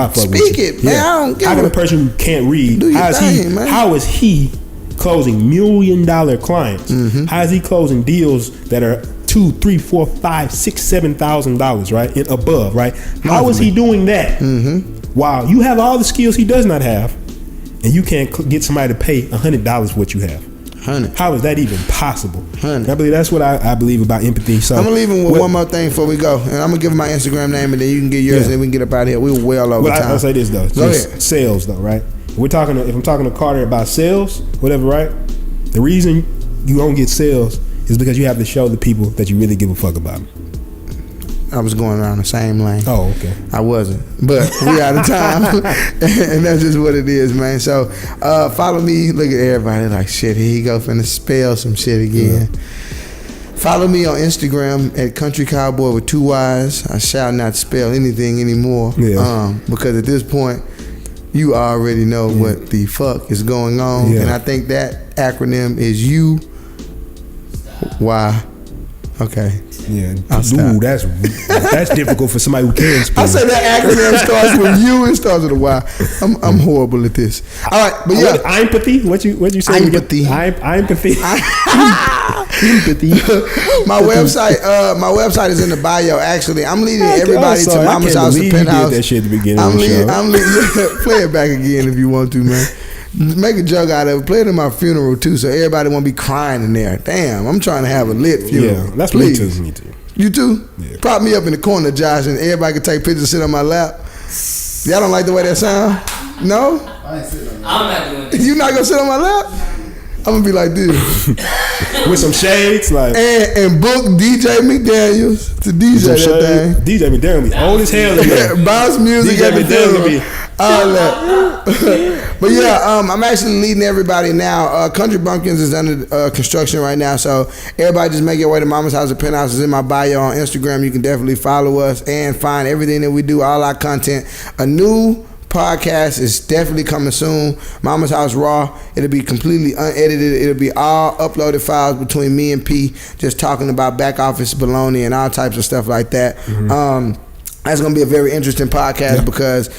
fuck with you. Speak it, man. I don't give How can a person who can't read, man. how is he closing $1 million clients? How is he closing deals that are $2,000, $3,000, $4,000, $6,000, $7,000, right, and above, right? How is he doing that? Wow, you have all the skills he does not have, and you can't get somebody to pay $100 for what you have. 100. How is that even possible? 100. I believe that's what I believe about empathy. So I'm gonna leave him with one more thing before we go, and I'm gonna give him my Instagram name, and then you can get yours, and then we can get up out of here. We were well over time. I'll say this though, Go ahead. Sales though, right? If I'm talking to Carter about sales, whatever, right? The reason you don't get sales is because you have to show the people that you really give a fuck about them. I was going around the same lane. Oh, okay. I wasn't, but we out of time, and that's just what it is, man. So follow me. Look at everybody like, shit, here he go finna spell some shit again. Follow me on Instagram at Country Cowboy with 2 Y's. I shall not spell anything anymore, because at this point, you already know what the fuck is going on, and I think that acronym is U Y Okay. Yeah. stop. Ooh, that's difficult for somebody who can speak. I said that acronym starts with U and starts with a Y. I'm horrible at this. All right, but yeah. Empathy? What you say? Empathy. Empathy. Empathy. My website is in the bio. Actually, I'm leading everybody to Mama's House and Penthouse. That shit at the beginning of the show. I'm leading. Play it back again if you want to, man. Make a joke out of it. Play it in my funeral too, so everybody won't be crying in there. Damn, I'm trying to have a lit funeral. Yeah, that's Please. Me too. You too? Yeah. Prop me up in the corner, Josh, and everybody can take pictures, sit on my lap. Y'all don't like the way that sound? No? I ain't sitting on that. I'm not doing this. You not gonna sit on my lap? I'm gonna be like this. With some shades, like and book DJ McDaniels to DJ that thing. DJ McDaniels be old as hell in there. Bounce music DJ at the McDaniels be all that. But yeah, I'm actually leading everybody now. Country Bumpkins is under construction right now, so everybody just make your way to Mama's House at Penthouse. Is in my bio on Instagram. You can definitely follow us and find everything that we do, all our content. A new podcast is definitely coming soon. Mama's House Raw. It'll be completely unedited. It'll be all uploaded files between me and P, just talking about back office baloney and all types of stuff like that. Mm-hmm. That's going to be a very interesting podcast because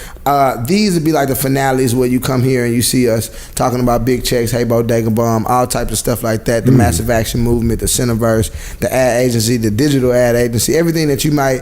these would be like the finales where you come here and you see us talking about big checks, Hey Bodega Bomb, all types of stuff like that, the Massive Action Movement, the Cineverse, the ad agency, the digital ad agency, everything that you might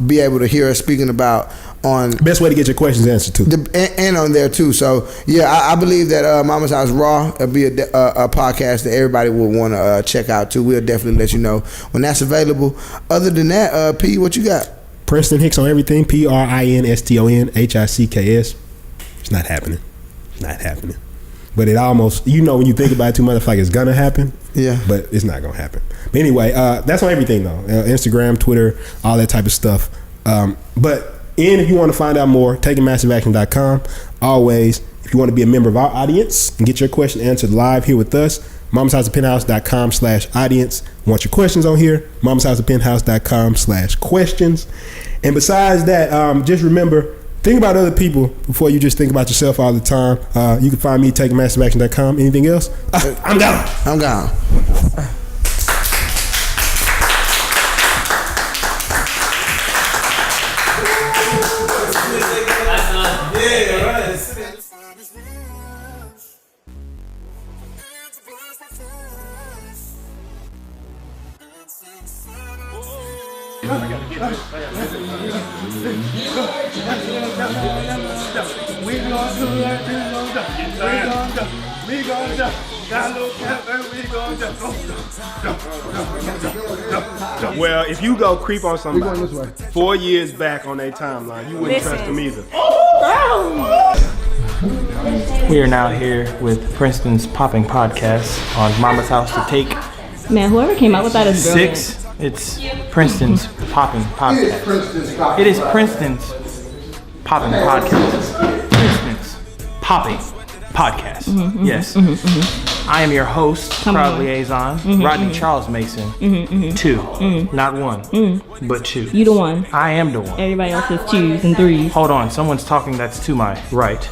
be able to hear us speaking about on... Best way to get your questions answered too. And on there too. So yeah, I believe that Mama's House Raw will be a podcast that everybody will want to check out too. We'll definitely let you know when that's available. Other than that, P, what you got? Preston Hicks on everything. PRINSTONHICKS. It's not happening. It's not happening. But it almost, when you think about it too much, like it's gonna happen. Yeah. But it's not gonna happen. But anyway, that's on everything though. Instagram, Twitter, all that type of stuff. If you want to find out more, takingmassiveaction.com. Always, if you want to be a member of our audience and get your question answered live here with us, mamashouseatpenthouse.com/audience. Want your questions on here? mamashouseatpenthouse.com/questions. And besides that, just remember, think about other people before you just think about yourself all the time. You can find me at takingmassiveaction.com. Anything else? I'm gone. Well, if you go creep on somebody 4 years back on their timeline, you wouldn't trust them either. We are now here with Princeton's Popping Podcast on Mama's House to Take. Man, whoever came up with that is brilliant. 6. It's Princeton's Popping Podcast. It is Princeton's Popping Podcast. Princeton's Popping Podcast. Yes. I am your host, proud liaison, Rodney Charles Mason. 2, not 1, but 2. You the one. I am the one. Everybody else is 2s and 3s. Hold on, someone's talking that's to my right.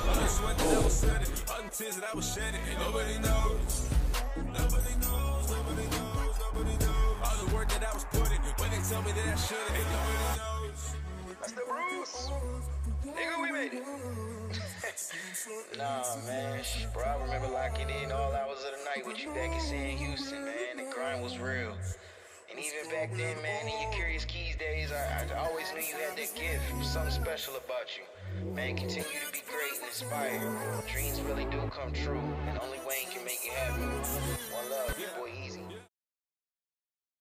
Nah, man, bro, I remember locking in all hours of the night with you back in Houston, man. The grind was real. And even back then, man, in your Curious Keys days, I always knew you had that gift, something special about you. Man, continue to be great and inspired. Dreams really do come true, and only